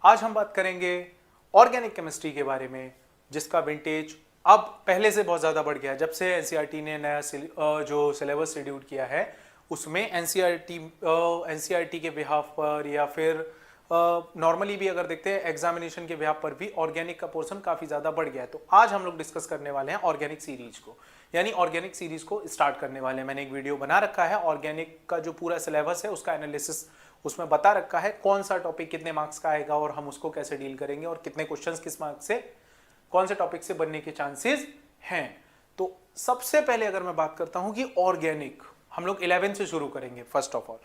आज हम बात करेंगे ऑर्गेनिक केमिस्ट्री के बारे में, जिसका विंटेज अब पहले से बहुत ज़्यादा बढ़ गया है। जब से एनसीईआरटी ने नया जो सिलेबस शेड्यूल किया है, उसमें एनसीईआरटी के बिहाफ पर या फिर नॉर्मली भी अगर देखते हैं एग्जामिनेशन के बिहाफ पर भी ऑर्गेनिक का पोर्शन काफ़ी ज़्यादा बढ़ गया है। तो आज हम लोग डिस्कस करने वाले हैं ऑर्गेनिक सीरीज को, यानी ऑर्गेनिक सीरीज को स्टार्ट करने वाले हैं। मैंने एक वीडियो बना रखा है ऑर्गेनिक का, जो पूरा सिलेबस है उसका एनालिसिस उसमें बता रखा है, कौन सा टॉपिक कितने मार्क्स का आएगा और हम उसको कैसे डील करेंगे और कितने क्वेश्चंस किस मार्क्स से कौन से टॉपिक से बनने के चांसेस हैं। तो सबसे पहले अगर मैं बात करता हूं कि ऑर्गेनिक हम लोग 11th से शुरू करेंगे। फर्स्ट ऑफ ऑल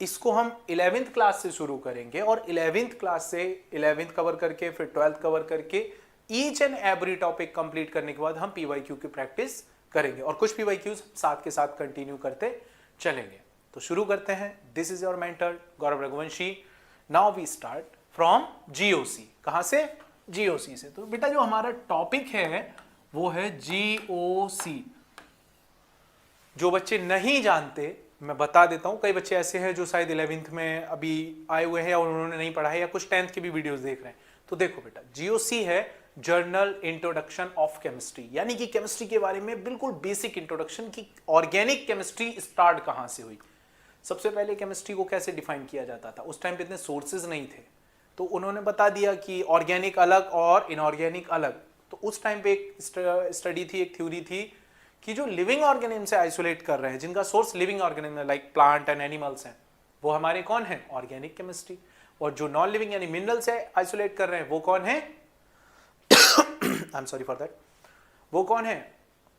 इसको हम 11th क्लास से शुरू करेंगे और 11th क्लास से 11th कवर करके फिर 12th कवर करके each and every topic complete करने के बाद हम पीवाईक्यू की प्रैक्टिस करेंगे और कुछ पीवाईक्यूज साथ के साथ कंटिन्यू करते चलेंगे। तो शुरू करते हैं। This is your mentor Gaurav Raghuvanshi. Now we start from GOC. कहां से? जीओसी से। तो बेटा जो हमारा टॉपिक है वो है जीओसी। जो बच्चे नहीं जानते मैं बता देता हूं, कई बच्चे ऐसे हैं जो शायद 11th में अभी आए हुए हैं और उन्होंने नहीं पढ़ा है या कुछ 10th के भी वीडियोस देख रहे हैं। तो देखो बेटा, जीओसी है जर्नल इंट्रोडक्शन ऑफ केमिस्ट्री, यानी कि केमिस्ट्री के बारे में बिल्कुल बेसिक इंट्रोडक्शन की ऑर्गेनिक केमिस्ट्री स्टार्ट कहां से हुई। सबसे पहले केमिस्ट्री को कैसे डिफाइन किया जाता था, उस टाइम पे इतने सोर्सेज नहीं थे, तो उन्होंने बता दिया कि ऑर्गेनिक अलग और इनऑर्गेनिक अलग। तो उस टाइम पे एक स्टडी थी, एक थ्योरी थी कि जो लिविंग ऑर्गेनिज्म से आइसोलेट कर रहे हैं, जिनका source living organism like plant and animals हैं, वो हमारे कौन है? Organic chemistry. और जो नॉन लिविंग यानी मिनरल से आइसोलेट कर रहे हैं वो कौन है? I am sorry for that. वो कौन है?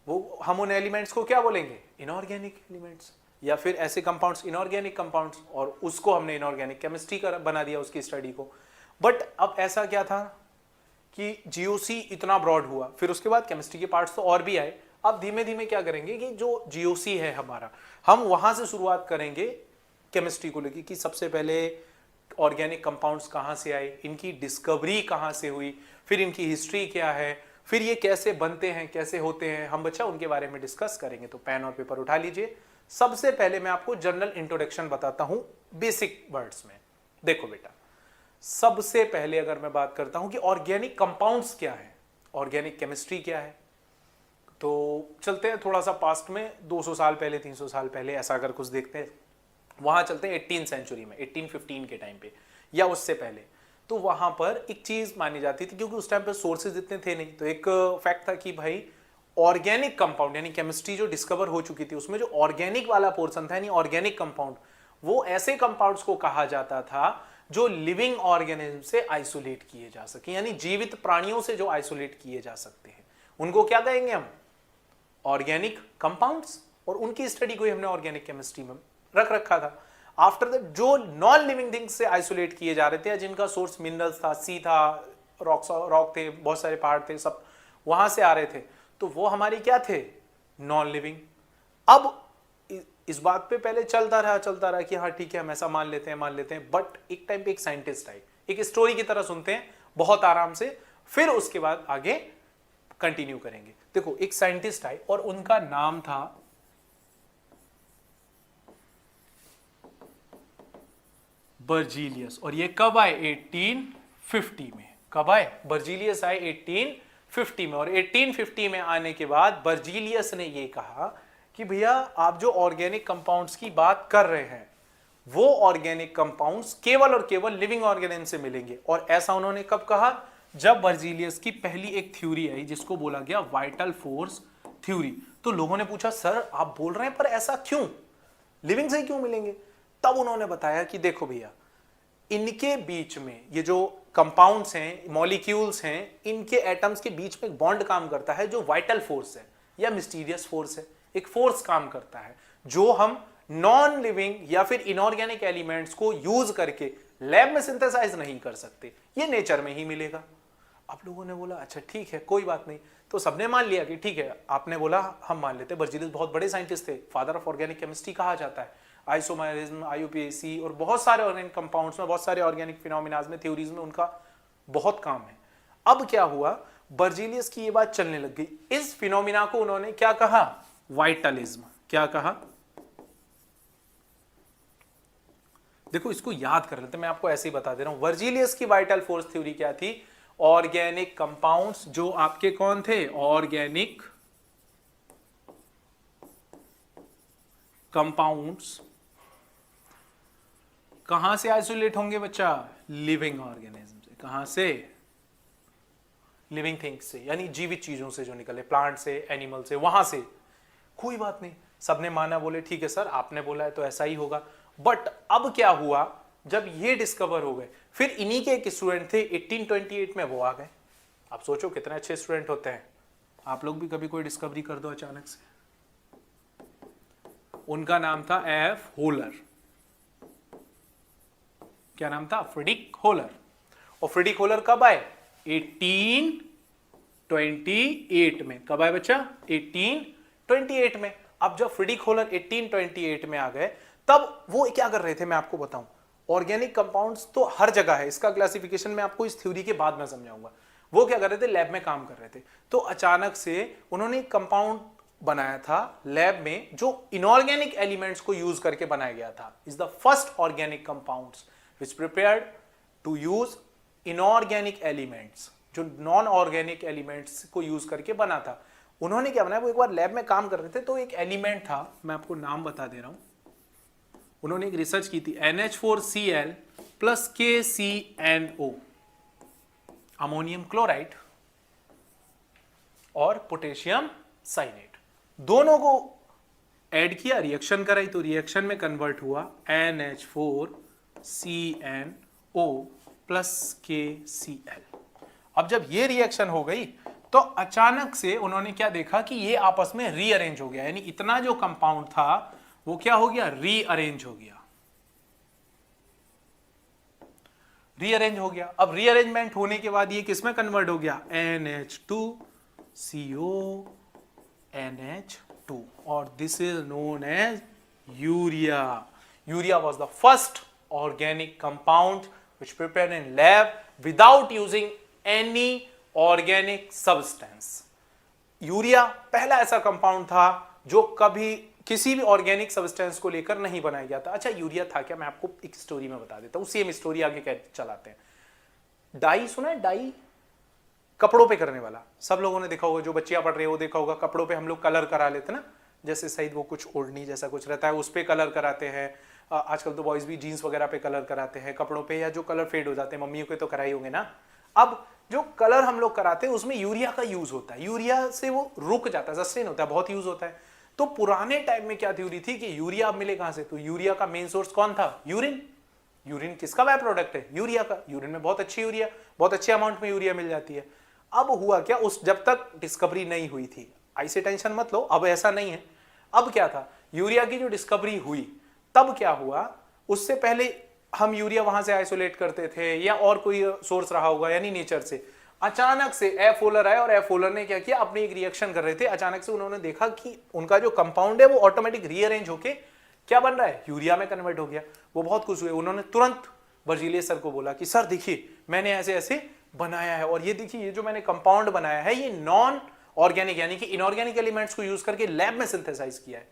वो हम उन एलिमेंट्स को क्या बोलेंगे? इनऑर्गेनिक एलिमेंट्स या फिर ऐसे कंपाउंड्स, इनऑर्गेनिक कंपाउंड्स, और उसको हमने इनऑर्गेनिक केमिस्ट्री का बना दिया उसकी स्टडी को। बट अब ऐसा क्या था कि जीओसी इतना ब्रॉड हुआ, फिर उसके बाद केमिस्ट्री के पार्ट्स तो और भी आए। अब धीमे धीमे क्या करेंगे कि जो जीओसी है हमारा, हम वहां से शुरुआत करेंगे केमिस्ट्री को लेकर कि सबसे पहले ऑर्गेनिक कंपाउंड्स कहाँ से आए, इनकी डिस्कवरी कहाँ से हुई, फिर इनकी हिस्ट्री क्या है, फिर ये कैसे बनते हैं, कैसे होते हैं, हम बच्चा उनके बारे में डिस्कस करेंगे। तो पेन और पेपर उठा लीजिए। सबसे पहले मैं आपको जनरल इंट्रोडक्शन बताता हूं बेसिक वर्ड्स में। देखो बेटा, सबसे पहले अगर मैं बात करता हूं कि ऑर्गेनिक कंपाउंड्स क्या है, ऑर्गेनिक केमिस्ट्री क्या है, तो चलते हैं थोड़ा सा पास्ट में, 200 साल पहले, 300 साल पहले, ऐसा अगर कुछ देखते हैं, वहां चलते हैं 18th सेंचुरी में, 1815 के टाइम पे या उससे पहले। तो वहां पर एक चीज मानी जाती थी, क्योंकि उस टाइम पे सोर्सेज इतने थे नहीं, तो एक फैक्ट था कि भाई ऑर्गेनिक कंपाउंड यानी केमिस्ट्री जो डिस्कवर हो चुकी थी उसमें जो ऑर्गेनिक वाला पोर्शन था यानी ऑर्गेनिक कंपाउंड, वो ऐसे कंपाउंड्स को कहा जाता था जो लिविंग ऑर्गेनिज्म से आइसोलेट किए जा सके, यानी जीवित प्राणियों से जो आइसोलेट किए जा सकते हैं उनको क्या कहेंगे हम? Organic compounds. और उनकी स्टडी को ही हमने ऑर्गेनिक केमिस्ट्री में रख रखा था। आफ्टर दैट जो नॉन लिविंग थिंग्स से आइसोलेट किए जा रहे थे, जिनका सोर्स मिनरल्स था, सी था, रॉक थे, बहुत सारे पहाड़ थे, सब वहां से आ रहे थे, तो वो हमारी क्या थे? Non living. अब इस बात पे पहले चलता रहा कि हाँ ठीक है हम ऐसा मान लेते हैं, बट एक टाइम पे एक साइंटिस्ट आई, एक स्टोरी की तरह सुनते हैं बहुत आराम से, फिर उसके बाद आगे कंटिन्यू करेंगे। देखो, एक साइंटिस्ट आए और उनका नाम था बर्जीलियस। और ये कब आए? 1850 में। कब आए? बर्जीलियस आए 1850 में। और 1850 में आने के बाद बर्जीलियस ने ये कहा कि भैया आप जो ऑर्गेनिक कंपाउंड्स की बात कर रहे हैं वो ऑर्गेनिक कंपाउंड्स केवल और केवल लिविंग ऑर्गेनिज्म से मिलेंगे। और ऐसा उन्होंने कब कहा? जब बर्जीलियस की पहली एक थ्योरी आई जिसको बोला गया वाइटल फोर्स थ्योरी। तो लोगों ने पूछा सर आप बोल रहे हैं पर ऐसा क्यों, लिविंग से क्यों मिलेंगे? तब उन्होंने बताया कि देखो भैया, इनके बीच में ये जो कंपाउंड्स हैं, मॉलिक्यूल्स हैं, इनके एटम्स के बीच में एक बॉन्ड काम करता है जो वाइटल फोर्स है या मिस्टीरियस फोर्स है। एक फोर्स काम करता है जो हम नॉन लिविंग या फिर इनऑर्गेनिक एलिमेंट्स को यूज करके लैब में सिंथेसाइज नहीं कर सकते, ये नेचर में ही मिलेगा। आप लोगों ने बोला अच्छा ठीक है कोई बात नहीं, तो सबने मान लिया कि ठीक है, आपने बोला हम मान लेते। बर्जीलियस बहुत बड़े साइंटिस्ट थे, फादर ऑफ ऑर्गेनिक केमिस्ट्री कहा जाता है। आइसोमेरिज्म, आईयूपीएसी और बहुत सारे ऑर्गेनिक कंपाउंड्स में, बहुत सारे ऑर्गेनिक फिनोमिनाज में, थ्योरीज में उनका बहुत काम है। अब क्या हुआ, बर्जीलियस की ये बात चलने लग गई। इस फिनोमिना को उन्होंने क्या कहा? वाइटलिज्म। क्या कहा? देखो इसको याद कर लेते, मैं आपको ऐसे ही बता दे रहा हूं। वर्जीलियस की वाइटल फोर्स थ्योरी क्या थी? ऑर्गेनिक कंपाउंड्स जो आपके कौन थे? ऑर्गेनिक कंपाउंड्स कहां से आइसोलेट होंगे बच्चा? लिविंग ऑर्गेनिज्म से। कहां से? लिविंग थिंग्स से, यानी जीवित चीजों से जो निकले, प्लांट से, एनिमल से, वहां से। कोई बात नहीं, सबने माना, बोले ठीक है सर आपने बोला है तो ऐसा ही होगा। बट अब क्या हुआ, जब ये डिस्कवर हो गए, फिर इन्हीं के एक स्टूडेंट थे 1828 में, वो आ गए। आप सोचो कितने अच्छे स्टूडेंट होते हैं। आप लोग भी कभी कोई डिस्कवरी कर दो अचानक से। उनका नाम था एफ होलर। क्या नाम था? Friedrich Wohler. और फ्रेडरिक होलर कब आए? 1828 में। कब आए बच्चा? 1828 में। अब जब फ्रेडरिक होलर 1828 में आ गए, तब वो क्या कर रहे थे मैं आपको बताऊं। ऑर्गेनिक कंपाउंड्स तो हर जगह है, इसका क्लासिफिकेशन मैं आपको इस थ्योरी के बाद में समझाऊंगा। वो क्या कर रहे थे? लैब में काम कर रहे थे। तो अचानक से उन्होंने एक कंपाउंड बनाया था लैब में, जो इनऑर्गेनिक एलिमेंट्स को यूज करके बनाया गया था। Is the first organic compounds which prepared to use inorganic elements, जो नॉन ऑर्गेनिक एलिमेंट्स को यूज करके बना था। उन्होंने क्या बनाया, वो एक बार लैब में काम कर रहे थे, तो एक एलिमेंट था, मैं आपको नाम बता दे रहा हूं। उन्होंने एक रिसर्च की थी, NH4Cl plus KCNO, ammonium chloride और पोटेशियम साइनेट, दोनों को ऐड किया, रिएक्शन कराई, तो रिएक्शन में कन्वर्ट हुआ NH4CnO प्लस KCl। अब जब ये रिएक्शन हो गई, तो अचानक से उन्होंने क्या देखा कि ये आपस में रीअरेंज हो गया, यानी इतना जो कंपाउंड था वो क्या हो गया? रीअरेंज हो गया। रीअरेंज हो गया। अब रीअरेंजमेंट होने के बाद ये किसमें कन्वर्ट हो गया? NH2CONH2, और this is known as urea. Urea was the first organic compound which prepared in lab without using any organic substance. Urea पहला ऐसा कंपाउंड था जो कभी किसी भी ऑर्गेनिक सब्सटेंस को लेकर नहीं बनाया गया था। अच्छा, यूरिया था क्या? मैं आपको एक स्टोरी में बता देता हूं, सेम स्टोरी आगे कह चलाते हैं। डाई सुना है? डाई, कपड़ों पे करने वाला, सब लोगों ने देखा होगा, जो बच्चियां पढ़ रही है वो देखा होगा, कपड़ों पे हम लोग कलर करा लेते ना, जैसे शायद वो कुछ ओढ़नी जैसा कुछ रहता है, उस पे कलर कराते हैं। आजकल तो बॉयज भी जीन्स वगैरह पे कलर कराते हैं कपड़ों पे, या जो कलर फेड हो जाते हैं, मम्मियों के तो कराई होंगे ना। अब जो कलर हम लोग कराते हैं उसमें यूरिया का यूज होता है, यूरिया से वो रुक जाता है, सस्टेन होता है, बहुत यूज होता है। तो पुराने टाइम में क्या थ्योरी थी कि यूरिया अब मिले कहां से? तो यूरिया का मेन सोर्स कौन था? यूरिन। यूरिन किसका बाय प्रोडक्ट है? यूरिया का। यूरिन में बहुत अच्छी यूरिया, बहुत अच्छे अमाउंट में यूरिया मिल जाती है। अब हुआ क्या, उस जब तक डिस्कवरी नहीं हुई थी, ऐसे टेंशन मत लो, अब ऐसा नहीं है। अब क्या था, यूरिया की जो डिस्कवरी हुई, तब क्या हुआ, उससे पहले हम यूरिया वहां से आइसोलेट करते थे या और कोई सोर्स रहा होगा, यानी नेचर से। अचानक से एफ होलर आए और एफ होलर ने क्या किया, अपनी एक रिएक्शन कर रहे थे, अचानक से उन्होंने देखा कि उनका जो कंपाउंड है वो ऑटोमेटिक रीअरेंज होके क्या बन रहा है? यूरिया में कन्वर्ट हो गया। वो बहुत खुश हुए, उन्होंने तुरंत वर्जीलियस सर को बोला कि सर देखिए मैंने ऐसे ऐसे बनाया है, और ये देखिए ये जो मैंने कंपाउंड बनाया है ये नॉन ऑर्गेनिक यानी कि इनऑर्गेनिक एलिमेंट्स को यूज करके लैब में सिंथेसाइज किया है।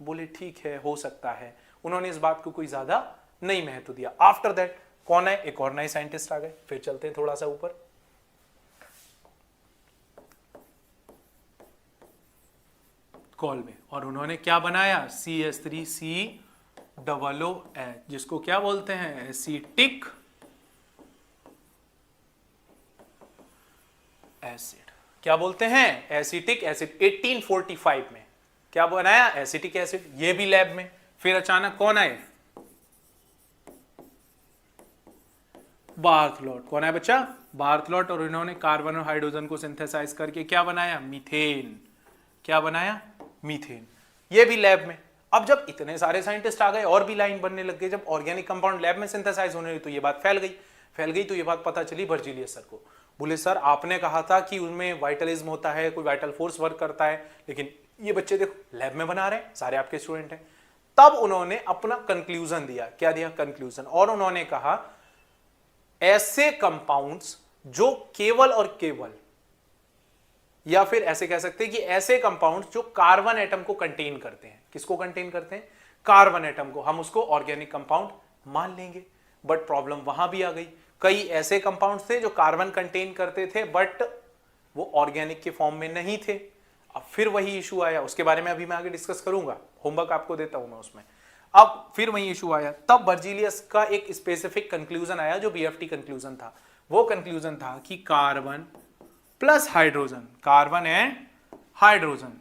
बोले ठीक है, हो सकता है। उन्होंने इस बात को कोई ज्यादा नहीं महत्व दिया। आफ्टर दैट कौन है? एक और नए साइंटिस्ट आ गए। फिर चलते हैं थोड़ा सा ऊपर, कॉल में, और उन्होंने क्या बनाया? CH3COOH, जिसको क्या बोलते हैं? Acetic acid. क्या बोलते हैं? Acetic acid. 1845 में क्या बनाया? Acetic acid. ये भी लैब में। फिर अचानक कौन आए? बार्थलोट। कौन है बच्चा? बार्थलोट। और इन्होंने कार्बन और हाइड्रोजन को सिंथेसाइज करके क्या बनाया? मीथेन। क्या बनाया? मीथेन। ये भी लैब में। अब जब इतने सारे साइंटिस्ट आ गए और भी लाइन बनने लग गए, जब ऑर्गेनिक कंपाउंड लैब में सिंथेसाइज होने लगी, तो ये बात फैल गई तो ये बात पता चली वर्जीलियस सर को। बोले सर आपने कहा था कि उनमें वाइटलिज्म होता है, कोई वाइटल फोर्स वर्क करता है, लेकिन ये बच्चे देखो लैब में बना रहे हैं, सारे आपके स्टूडेंट हैं। तब उन्होंने अपना कंक्लूजन दिया। क्या दिया? कंक्लूजन। और उन्होंने कहा ऐसे कंपाउंड्स जो केवल और केवल, या फिर ऐसे कह सकते हैं कि ऐसे कंपाउंड्स जो कार्बन एटम को कंटेन करते हैं। किसको कंटेन करते हैं? कार्बन एटम को। हम उसको ऑर्गेनिक कंपाउंड मान लेंगे, बट प्रॉब्लम वहां भी आ गई। कई ऐसे कंपाउंड्स थे जो कार्बन कंटेन करते थे बट वो ऑर्गेनिक के फॉर्म में नहीं थे। अब फिर वही इशू आया, उसके बारे में अभी मैं आगे डिस्कस करूंगा, होमवर्क आपको देता हूं मैं उसमें। अब फिर वही इशू आया, तब बर्जीलियस का एक स्पेसिफिक कंक्लूजन आया जो बीएफटी कंक्लूजन था। वो कंक्लूजन था कि carbon plus hydrogen, carbon and hydrogen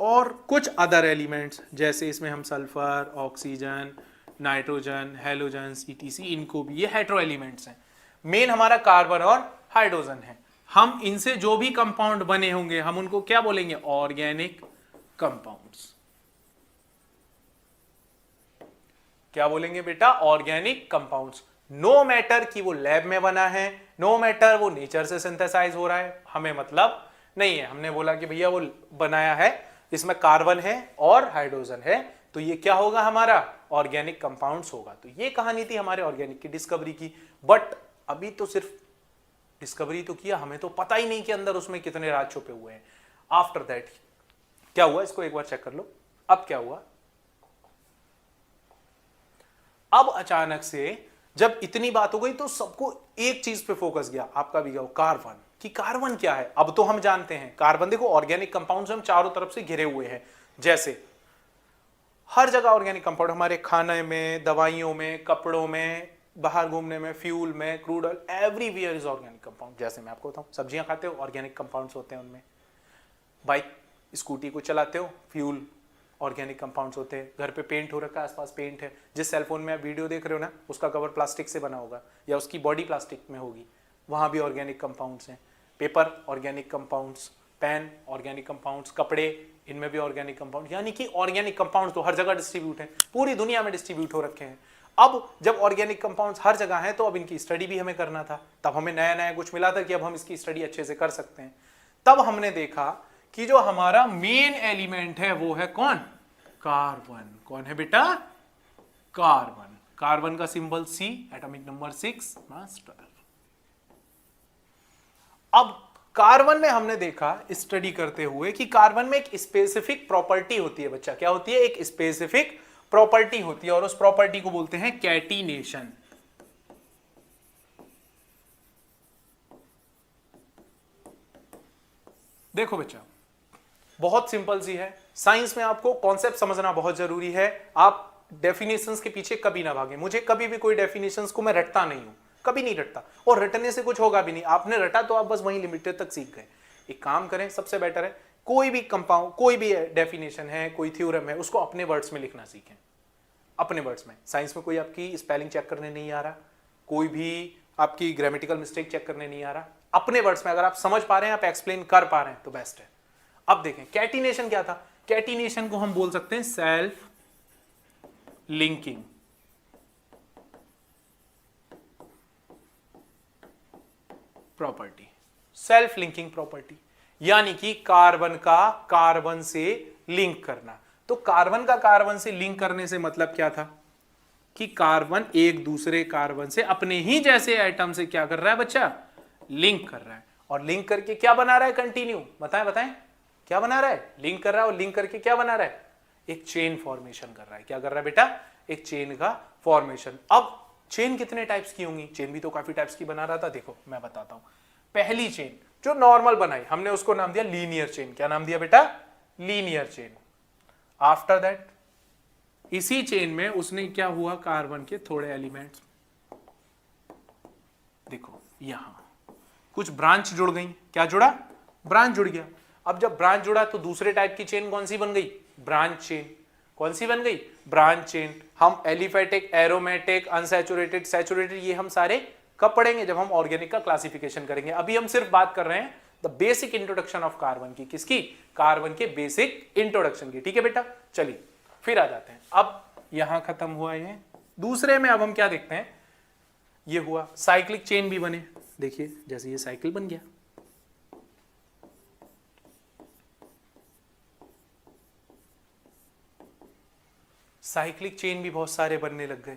और कुछ अदर एलिमेंट्स, जैसे इसमें हम sulphur, oxygen, nitrogen, halogen, etc, इनको भी, ये हेटेरो एलिमेंट्स हैं। मेन हमारा कार्बन और हाइड्रोजन है। हम इनसे जो भी कंपाउंड बने होंगे हम उनको क्या बोलेंगे? Organic compounds. क्या बोलेंगे बेटा? Organic compounds. नो मैटर कि वो लैब में बना है, नो मैटर वो नेचर से सिंथेसाइज हो रहा है, हमें मतलब नहीं है। हमने बोला कि भैया वो बनाया है, इसमें कार्बन है और हाइड्रोजन है, तो ये क्या होगा? हमारा ऑर्गेनिक कंपाउंड्स होगा। तो ये कहानी थी हमारे ऑर्गेनिक की डिस्कवरी की। बट अभी तो सिर्फ डिस्कवरी तो किया, हमें तो पता ही नहीं कि अंदर उसमें कितने राज छुपे हुए हैं। आफ्टर दैट क्या हुआ, इसको एक बार चेक कर लो। अब क्या हुआ? अब अचानक से जब इतनी बात हो गई तो सबको एक चीज पे फोकस गया, आपका भी गया, कार्बन। कि कार्बन क्या है? अब तो हम जानते हैं कार्बन, देखो ऑर्गेनिक कंपाउंड्स हम चारों तरफ से घिरे हुए हैं। जैसे हर जगह ऑर्गेनिक कंपाउंड, हमारे खाने में, दवाइयों में, कपड़ों में, बाहर घूमने में, फ्यूल में, crude oil, everywhere is organic compound. जैसे मैं आपको बताऊं, सब्जियां खाते हो, ऑर्गेनिक कंपाउंड्स होते हैं उनमें। बाइक स्कूटी को चलाते हो, फ्यूल, ऑर्गेनिक कंपाउंड्स होते हैं। घर पे पेंट हो रखा है, आसपास पेंट है, जिस सेलफोन में आप वीडियो देख रहे हो ना, उसका कवर प्लास्टिक से बना होगा या उसकी बॉडी प्लास्टिक में होगी, वहां भी ऑर्गेनिक कंपाउंड्स हैं। Paper organic compounds, pen organic compounds, कपड़े, इनमें भी ऑर्गेनिक कंपाउंड। यानी कि ऑर्गेनिक कंपाउंड्स तो हर जगह डिस्ट्रीब्यूट हैं, पूरी दुनिया में डिस्ट्रीब्यूट हो रखे हैं। अब जब ऑर्गेनिक कंपाउंड्स हर जगह हैं तो अब इनकी स्टडी भी हमें करना था। तब हमें नया नया कुछ मिला था कि अब हम इसकी स्टडी अच्छे से कर सकते हैं। तब हमने देखा कि जो हमारा मेन एलिमेंट है वो है कौन? कार्बन। कौन है बेटा? कार्बन। कार्बन का सिंबल C, एटॉमिक नंबर 6, मास 12। अब कार्बन में हमने देखा स्टडी करते हुए कि कार्बन में एक स्पेसिफिक प्रॉपर्टी होती है बच्चा। क्या होती है? एक स्पेसिफिक प्रॉपर्टी होती है और उस प्रॉपर्टी को बोलते हैं कैटिनेशन। देखो बच्चा, बहुत सिंपल सी है। साइंस में आपको कॉन्सेप्ट समझना बहुत जरूरी है। आप डेफिनेशंस के पीछे कभी ना भागें। मुझे कभी भी कोई डेफिनेशंस को मैं रटता नहीं हूं, कभी नहीं रटता, और रटने से कुछ होगा भी नहीं। आपने रटा तो आप बस वहीं लिमिटेड तक सीख गए। एक काम करें, सबसे बेटर है कोई भी कंपाउंड, कोई भी डेफिनेशन है, कोई थ्योरम है, उसको अपने वर्ड्स में लिखना सीखें, अपने वर्ड्स में। साइंस में कोई आपकी स्पेलिंग चेक करने नहीं आ रहा, कोई भी आपकी ग्रामेटिकल मिस्टेक चेक करने नहीं आ रहा, अपने वर्ड्स में अगर आप समझ पा रहे हैं, आप एक्सप्लेन कर पा रहे हैं तो बेस्ट है। अब देखें कैटिनेशन क्या था। कैटिनेशन को हम बोल सकते हैं self linking. Property, self linking property, यानी कि कार्बन का कार्बन से लिंक करना। तो कार्बन का कार्बन से लिंक करने से मतलब क्या था? कि कार्बन एक दूसरे कार्बन से अपने ही जैसे एटम से क्या कर रहा है बच्चा? लिंक कर रहा है। और लिंक करके क्या बना रहा है? कंटिन्यू। बताएं बताएं, क्या बना रहा है? लिंक कर रहा है, और लिंक करके क्या बना रहा है? एक चेन फॉर्मेशन कर रहा है। क्या कर रहा है बेटा? एक चेन का फॉर्मेशन। अब चेन कितने टाइप्स की होंगी? चेन भी तो काफी टाइप्स की बना रहा था। देखो मैं बताता हूं। पहली चेन जो नॉर्मल बनाई हमने, उसको नाम दिया लीनियर चेन। क्या नाम दिया बेटा? Linear chain. आफ्टर दैट इसी चेन में उसने क्या हुआ? कार्बन के थोड़े एलिमेंट्स, देखो यहां कुछ ब्रांच जुड़ गई। क्या जुड़ा? ब्रांच जुड़ गया। अब जब ब्रांच जुड़ा तो दूसरे टाइप की चेन कौन सी बन गई? Branch chain. कौन सी बन गई? Branch chain. हम एलिफेटिक, एरोमेटिक, अनसैचुरेटेड, सैचुरेटेड, ये हम सारे कब पढ़ेंगे? जब हम ऑर्गेनिक का क्लासिफिकेशन करेंगे। अभी हम सिर्फ बात कर रहे हैं the basic introduction of carbon की। किसकी? कार्बन के बेसिक इंट्रोडक्शन की। ठीक है बेटा, चलिए फिर आ जाते हैं। अब यहां खत्म हुआ ये। दूसरे में अब हम क्या देखते हैं? ये हुआ साइक्लिक चेन भी बने। देखिए जैसे ये साइकिल बन गया, साइक्लिक चेन भी बहुत सारे बनने लग गए।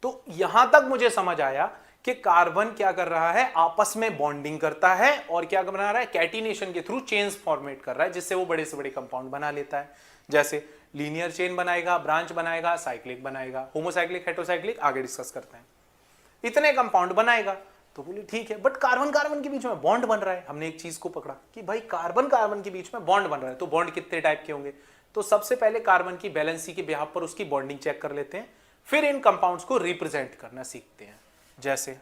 तो यहां तक मुझे समझ आया कि कार्बन क्या कर रहा है? आपस में बॉन्डिंग करता है और क्या बना रहा है? कैटिनेशन के थ्रू चेन्स फॉर्मेट कर रहा है, जिससे वो बड़े से बड़े कंपाउंड बना लेता है। जैसे लीनियर चेन बनाएगा, ब्रांच बनाएगा, साइक्लिक बनाएगा, होमोसाइक्लिक, हेटेरोसाइक्लिक आगे डिस्कस करते हैं, इतने कंपाउंड बनाएगा। तो बोले ठीक है, बट कार्बन कार्बन के बीच में बॉन्ड बन रहा है। हमने एक चीज को पकड़ा कि भाई कार्बन कार्बन के बीच में बॉन्ड बन रहा है, तो बॉन्ड कितने टाइप के होंगे। तो सबसे पहले कार्बन की वैलेंसी के बिहाफ पर उसकी बॉन्डिंग चेक कर लेते हैं, फिर इन कंपाउंड्स को रिप्रेजेंट करना सीखते हैं। जैसे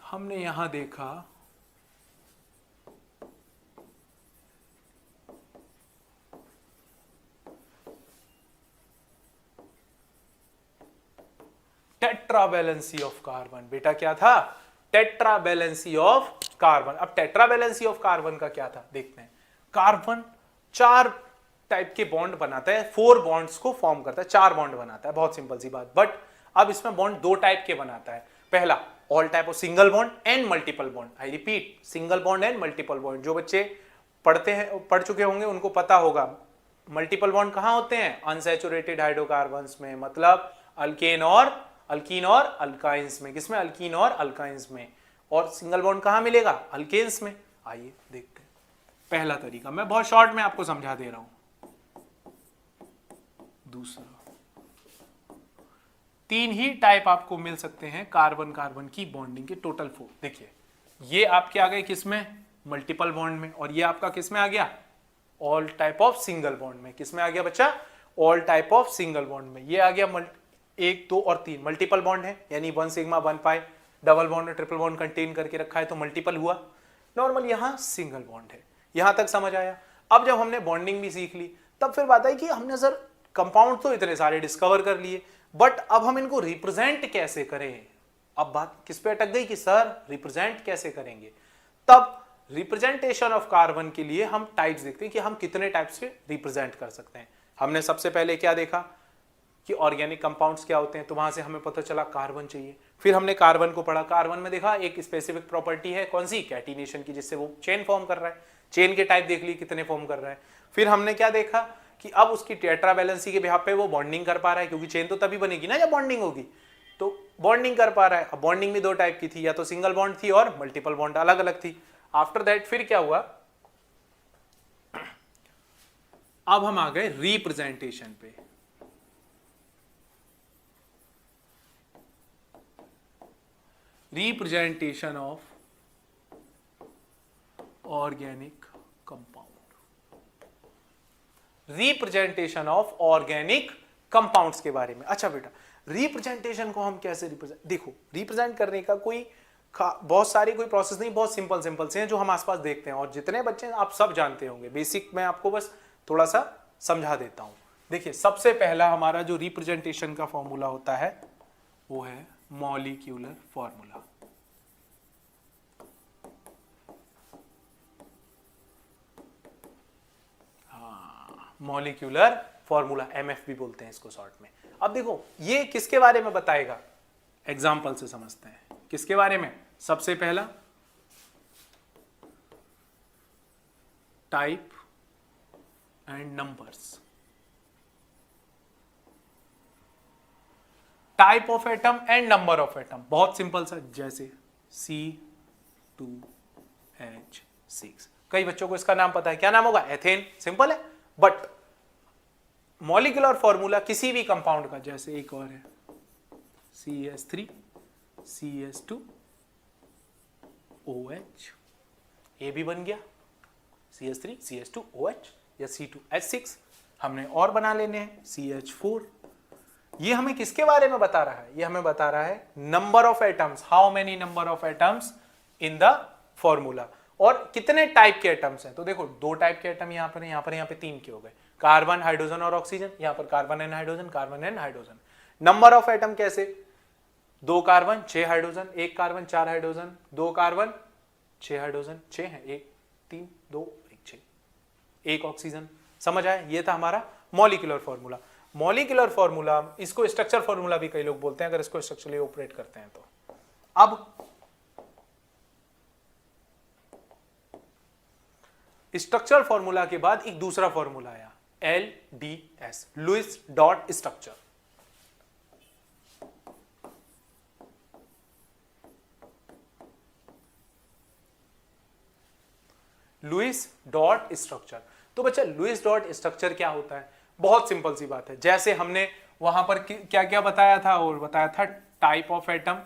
हमने यहां देखा टेट्रावैलेंसी ऑफ कार्बन। बेटा क्या था? Tetravalency of carbon. अब टेट्रावैलेंसी ऑफ कार्बन का क्या था देखते हैं। कार्बन 4 टाइप के बॉन्ड बनाता है, 4 बॉन्ड्स को फॉर्म करता है, 4 बॉन्ड बनाता है, बहुत सिंपल सी बात। बट अब इसमें बॉन्ड 2 टाइप के बनाता है। पहला, all type of single bond and multiple bond. I repeat, single bond and multiple bond. जो बच्चे पढ़ चुके होंगे उनको पता होगा मल्टीपल बॉन्ड कहां होते हैं, अनसैचुरेटेड हाइड्रोकार्बन्स में, मतलब अल्कीन और अल्काइंस में। किसमें? अल्कीन और अल्काइंस में। और सिंगल बॉन्ड कहां मिलेगा? अल्केन्स में। आइए देखते हैं। पहला तरीका मैं बहुत शॉर्ट में आपको समझा दे रहा हूं। दूसरा, 3 ही टाइप आपको मिल सकते हैं कार्बन कार्बन की बॉन्डिंग के, टोटल 4। देखिए, ये आपके आ गए किसमें? मल्टीपल बॉन्ड में। और ये आपका किसमें आ गया? All type of single bond में। किसमें आ गया बच्चा? All type of single bond में। ये आ गया 1, 2 और 3 मल्टीपल बॉन्ड है, यानी 1 सिग्मा 1 पाई, डबल बॉन्ड और ट्रिपल बॉन्ड कंटेन करके रखा है तो मल्टीपल हुआ। नॉर्मल यहां सिंगल बॉन्ड है। यहां तक समझ आया। अब जब हमने बॉन्डिंग भी सीख ली, तब फिर बात आई कि हमने सर कंपाउंड तो इतने सारे डिस्कवर कर लिए, बट अब हम इनको रिप्रेजेंट कैसे करें। अब बात किस पे अटक गई कि सर रिप्रेजेंट कैसे करेंगे। तब रिप्रेजेंटेशन ऑफ कार्बन के लिए हम टाइप्स देखते हैं कि हम कितने टाइप से रिप्रेजेंट कर सकते हैं। हमने सबसे पहले क्या देखा कि ऑर्गेनिक कंपाउंड्स क्या होते हैं, तो वहां से हमें पता चला कार्बन चाहिए। फिर हमने कार्बन को पढ़ा। कार्बन में देखा एक स्पेसिफिक प्रॉपर्टी है, कौन सी? कैटिनेशन की, जिससे वो चेन फॉर्म कर रहा है। चेन के टाइप देख लिए कितने फॉर्म कर रहा है। फिर हमने क्या देखा कि अब उसकी टेट्रावैलेंसी के बिहाफ पे वो बॉन्डिंग कर पा रहा है, क्योंकि चेन तो तभी बनेगी ना जब बॉन्डिंग होगी। तो बॉन्डिंग कर पा रहा है। अब बॉन्डिंग भी 2 टाइप की थी, या तो सिंगल बॉन्ड थी और मल्टीपल बॉन्ड अलग अलग थी। आफ्टर दैट फिर क्या हुआ, अब हम आ गए रिप्रेजेंटेशन पे। Representation of organic compound. Representation of organic compounds के बारे में। अच्छा बेटा, रिप्रेजेंटेशन को हम कैसे रिप्रेजेंट, देखो रिप्रेजेंट करने का कोई बहुत सारी कोई प्रोसेस नहीं, बहुत सिंपल से हैं जो हम आसपास देखते हैं और जितने बच्चे आप सब जानते होंगे। बेसिक मैं आपको बस थोड़ा सा समझा देता हूं। देखिए, सबसे पहला हमारा जो रिप्रेजेंटेशन का फॉर्मूला होता है वो है molecular formula. Molecular formula, MF भी बोलते हैं इसको शॉर्ट में। अब देखो ये किसके बारे में बताएगा, एग्जाम्पल से समझते हैं। किसके बारे में? सबसे पहला type and numbers. Type of atom and number of atom, बहुत सिंपल सा। जैसे C2H6, कई बच्चों को इसका नाम पता है, क्या नाम होगा? एथेन। सिंपल है। बट मॉलिक्यूलर फॉर्मूला किसी भी कंपाउंड का, जैसे एक और है CH3 CH2OH, ये भी बन गया CH3 CH2OH या C2H6। हमने और बना लेने हैं CH4। ये हमें किसके बारे में बता रहा है? ये हमें बता रहा है number of atoms, how many number of atoms in the formula, और कितने टाइप के एटम्स हैं। तो देखो 2 टाइप के एटम यहाँ पे 3 के हो गए, कार्बन, हाइड्रोजन और ऑक्सीजन। यहाँ पर carbon and hydrogen, carbon and hydrogen. Number of atom कैसे? 2 carbon 6 hydrogen, 1 carbon 4 hydrogen, 2 carbon 6 hydrogen, 6 है, 1 3 2 1 6, 1 ऑक्सीजन। समझ आया? ये था हमारा मॉलिक्यूलर फॉर्मूला। मॉलिक्यूलर फॉर्मूला, इसको स्ट्रक्चर फॉर्मूला भी कई लोग बोलते हैं अगर इसको स्ट्रक्चरली ऑपरेट करते हैं तो। अब स्ट्रक्चर फॉर्मूला के बाद एक दूसरा फॉर्मूला आया, LDS, Lewis dot structure. Lewis dot structure. तो बच्चा लुईस डॉट स्ट्रक्चर क्या होता है? बहुत सिंपल सी बात है, जैसे हमने वहां पर क्या क्या बताया था, और बताया था टाइप ऑफ एटम,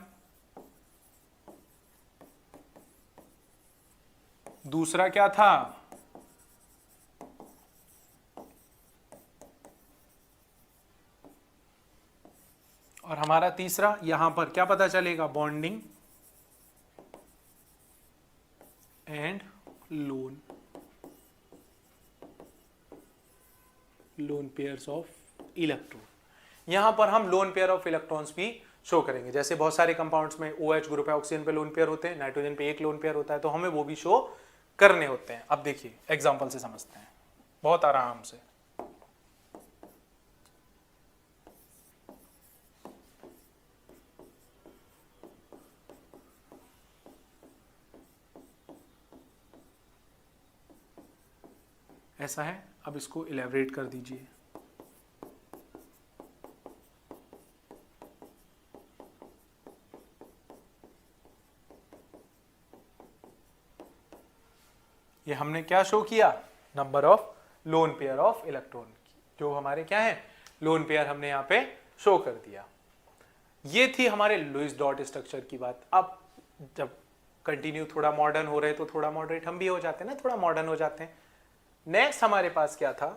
दूसरा क्या था, और हमारा तीसरा यहां पर क्या पता चलेगा, bonding and lone pairs of electron. यहां पर हम लोन पेयर ऑफ इलेक्ट्रॉन्स भी शो करेंगे। जैसे बहुत सारे कंपाउंड्स में OH ग्रुप है, ऑक्सीजन पे लोन पेयर होते हैं, नाइट्रोजन पे एक लोन पेयर होता है, तो हमें वो भी शो करने होते हैं। अब देखिए एग्जांपल से समझते हैं बहुत आराम से। ऐसा है, अब इसको इलेबरेट कर दीजिए। ये हमने क्या शो किया, number of lone pair of electron, जो हमारे क्या है लोन पेयर, हमने यहां पे शो कर दिया। ये थी हमारे लुईस डॉट स्ट्रक्चर की बात। अब जब कंटिन्यू थोड़ा मॉडर्न हो रहे तो थोड़ा मॉडरेट हम भी हो जाते हैं ना, थोड़ा मॉडर्न हो जाते हैं। नेक्स्ट हमारे पास क्या था,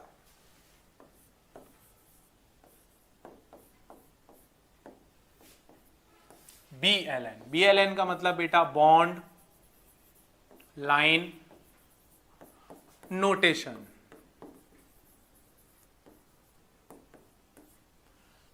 BLN। BLN का मतलब बेटा bond line notation.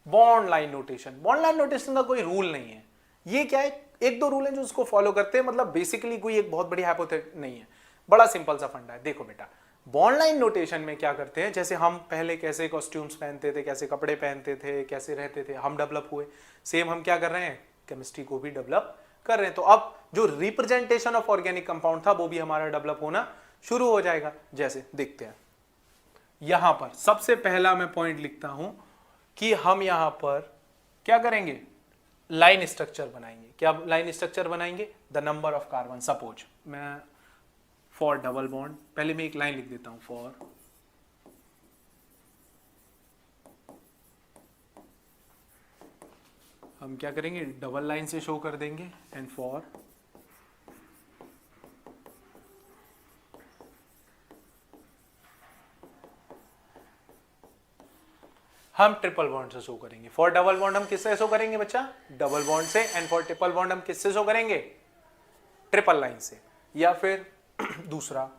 Bond line notation, bond line notation का कोई रूल नहीं है। ये क्या है, एक दो रूल हैं जो उसको फॉलो करते हैं, मतलब बेसिकली कोई एक बहुत बड़ी हाइपोथेसिस नहीं है, बड़ा सिंपल सा फंडा है। देखो बेटा, बॉन्ड लाइन नोटेशन में क्या करते हैं, जैसे हम पहले कैसे कॉस्ट्यूम्स पहनते थे, कैसे कपड़े पहनते थे, कैसे रहते थे, हम डेवलप हुए, सेम हम क्या कर रहे हैं, केमिस्ट्री को भी डेवलप कर रहे हैं। तो अब जो रिप्रेजेंटेशन ऑफ ऑर्गेनिक कंपाउंड था वो भी हमारा डेवलप होना शुरू हो जाएगा। जैसे देखते हैं, यहां पर सबसे पहला मैं पॉइंट लिखता हूं कि हम यहां पर क्या करेंगे, लाइन स्ट्रक्चर बनाएंगे। क्या लाइन स्ट्रक्चर बनाएंगे, the number of carbon. Suppose मैं फॉर डबल बॉन्ड, पहले मैं एक लाइन लिख देता हूं, फॉर हम क्या करेंगे, डबल लाइन से शो कर देंगे, एंड फॉर हम ट्रिपल बॉन्ड से शो करेंगे। फॉर डबल बॉन्ड हम किससे शो करेंगे बच्चा, डबल बॉन्ड से, एंड फॉर ट्रिपल बॉन्ड हम किससे शो करेंगे, ट्रिपल लाइन से। या फिर दूसरा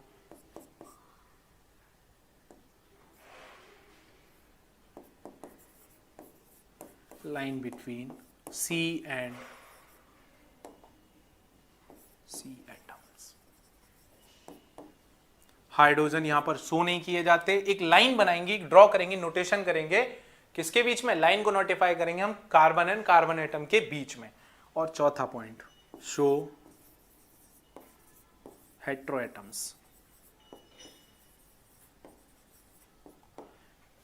line between C and C atoms. Hydrogen यहां पर शो नहीं किए जाते, एक लाइन बनाएंगे, ड्रॉ करेंगे, नोटेशन करेंगे, किसके बीच में, लाइन को नोटिफाई करेंगे हम कार्बन एंड कार्बन एटम के बीच में। और चौथा पॉइंट, शो हेट्रोएटम्स।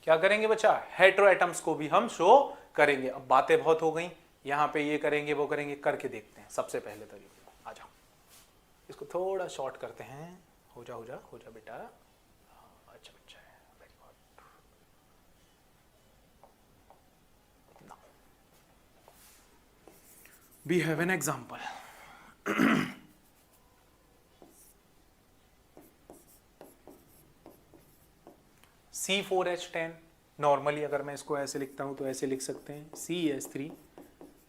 क्या करेंगे बच्चा, हेट्रोएटम्स को भी हम शो करेंगे। अब बातें बहुत हो गई, यहां पे ये करेंगे वो करेंगे, करके देखते हैं। सबसे पहले तो आ जाओ, इसको थोड़ा शॉर्ट करते हैं। हो जा बेटा, अच्छा बच्चा है, very good. Now we have an example. C4H10, normally अगर मैं इसको ऐसे लिखता हूं तो ऐसे लिख सकते हैं, CH3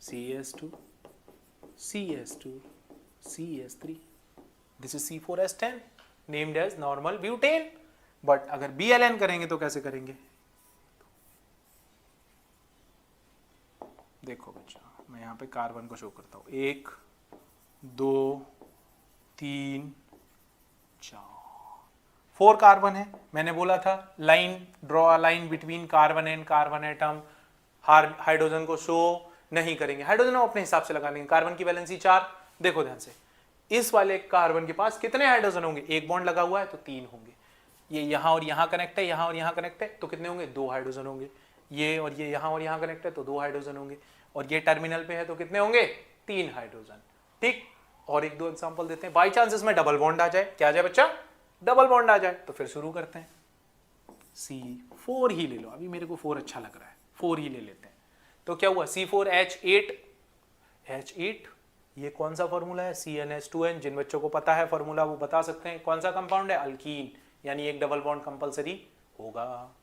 CH2 CH2 CH3, this is C4H10 named as normal butane. But अगर BLN करेंगे तो कैसे करेंगे, देखो बच्चा, मैं यहां पे कार्बन को शो करता हूं, 1 2 3 4 4 कार्बन है। मैंने बोला था line, draw a line between carbon and carbon atom. Hydrogen को शो नहीं करेंगे, हाइड्रोजन हम अपने हिसाब से लगा लेंगे। कार्बन की वैलेंसी 4, देखो ध्यान से, इस वाले कार्बन के पास कितने हाइड्रोजन होंगे, एक बॉन्ड लगा हुआ है तो 3 होंगे। ये यहां और यहां कनेक्ट है, यहां और यहां कनेक्ट है, तो कितने होंगे, 2 हाइड्रोजन होंगे। ये और ये यहां और यहां कनेक्ट है तो 2 हाइड्रोजन होंगे। और ये टर्मिनल पे है तो कितने होंगे, 3 हाइड्रोजन। ठीक, और एक दो एग्जांपल देते हैं। बाई चांस इसमें डबल बॉन्ड आ जाए, क्या आ जाए बच्चा, डबल बॉन्ड आ जाए, तो फिर शुरू करते हैं। C4 ही ले लो, अभी मेरे को 4 अच्छा लग रहा है, 4 ही ले लेते हैं। तो क्या हुआ, C4H8, H8 ये कौन सा फॉर्मूला है, CnH2n। जिन बच्चों को पता है फॉर्मूला वो बता सकते हैं कौन सा कंपाउंड है, अल्कीन, यानी एक डबल बॉन्ड कंपलसरी होगा।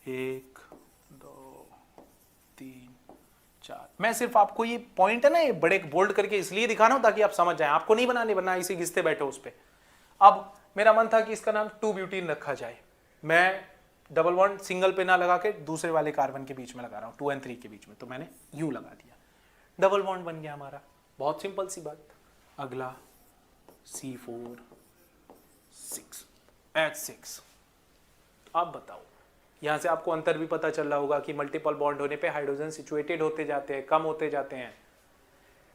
1 2 3 4। मैं सिर्फ आपको ये पॉइंट है ना, ये बड़े बोल्ड करके इसलिए दिखा रहा हूं ताकि आप समझ जाएं, आपको नहीं बनाने बना इसे घिसते बैठो उस पे। अब मेरा मन था कि इसका नाम 2-ब्यूटीन रखा जाए, मैं डबल बॉन्ड सिंगल पे ना लगा के दूसरे वाले कार्बन के बीच में लगा रहा हूं, 2 और 3 के बीच में, तो मैंने यूं लगा दिया, डबल बॉन्ड बन गया हमारा। बहुत सिंपल सी बात। अगला C4H6। अब बताओ, यहां से आपको अंतर भी पता चल रहा होगा कि मल्टीपल बॉन्ड होने पे हाइड्रोजन सिचुएटेड होते जाते हैं, कम होते जाते हैं।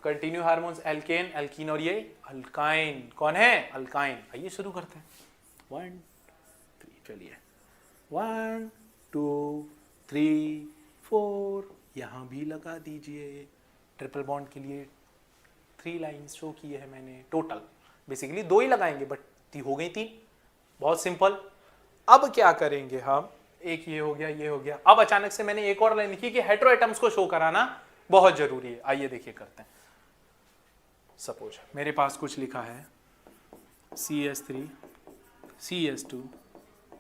कंटिन्यू हार्मोन्स एल्केन, एल्कीन और ये अल्काइन। कौन है, अल्काइन। आइए शुरू करते हैं। 1 3, चलिए 1 2 3 4, यहां भी लगा दीजिए। ट्रिपल बॉन्ड के लिए 3 लाइंस शो किए हैं मैंने, टोटल बेसिकली 2 ही लगाएंगे बट हो गई 3। बहुत सिंपल। अब क्या करेंगे हम, एक ये हो गया, ये हो गया। अब अचानक से मैंने एक और लाइन लिखी कि हेटेरो एटम्स को शो कराना बहुत जरूरी है। आइए देखिए करते हैं। सपोज मेरे पास कुछ लिखा है CH3 CH2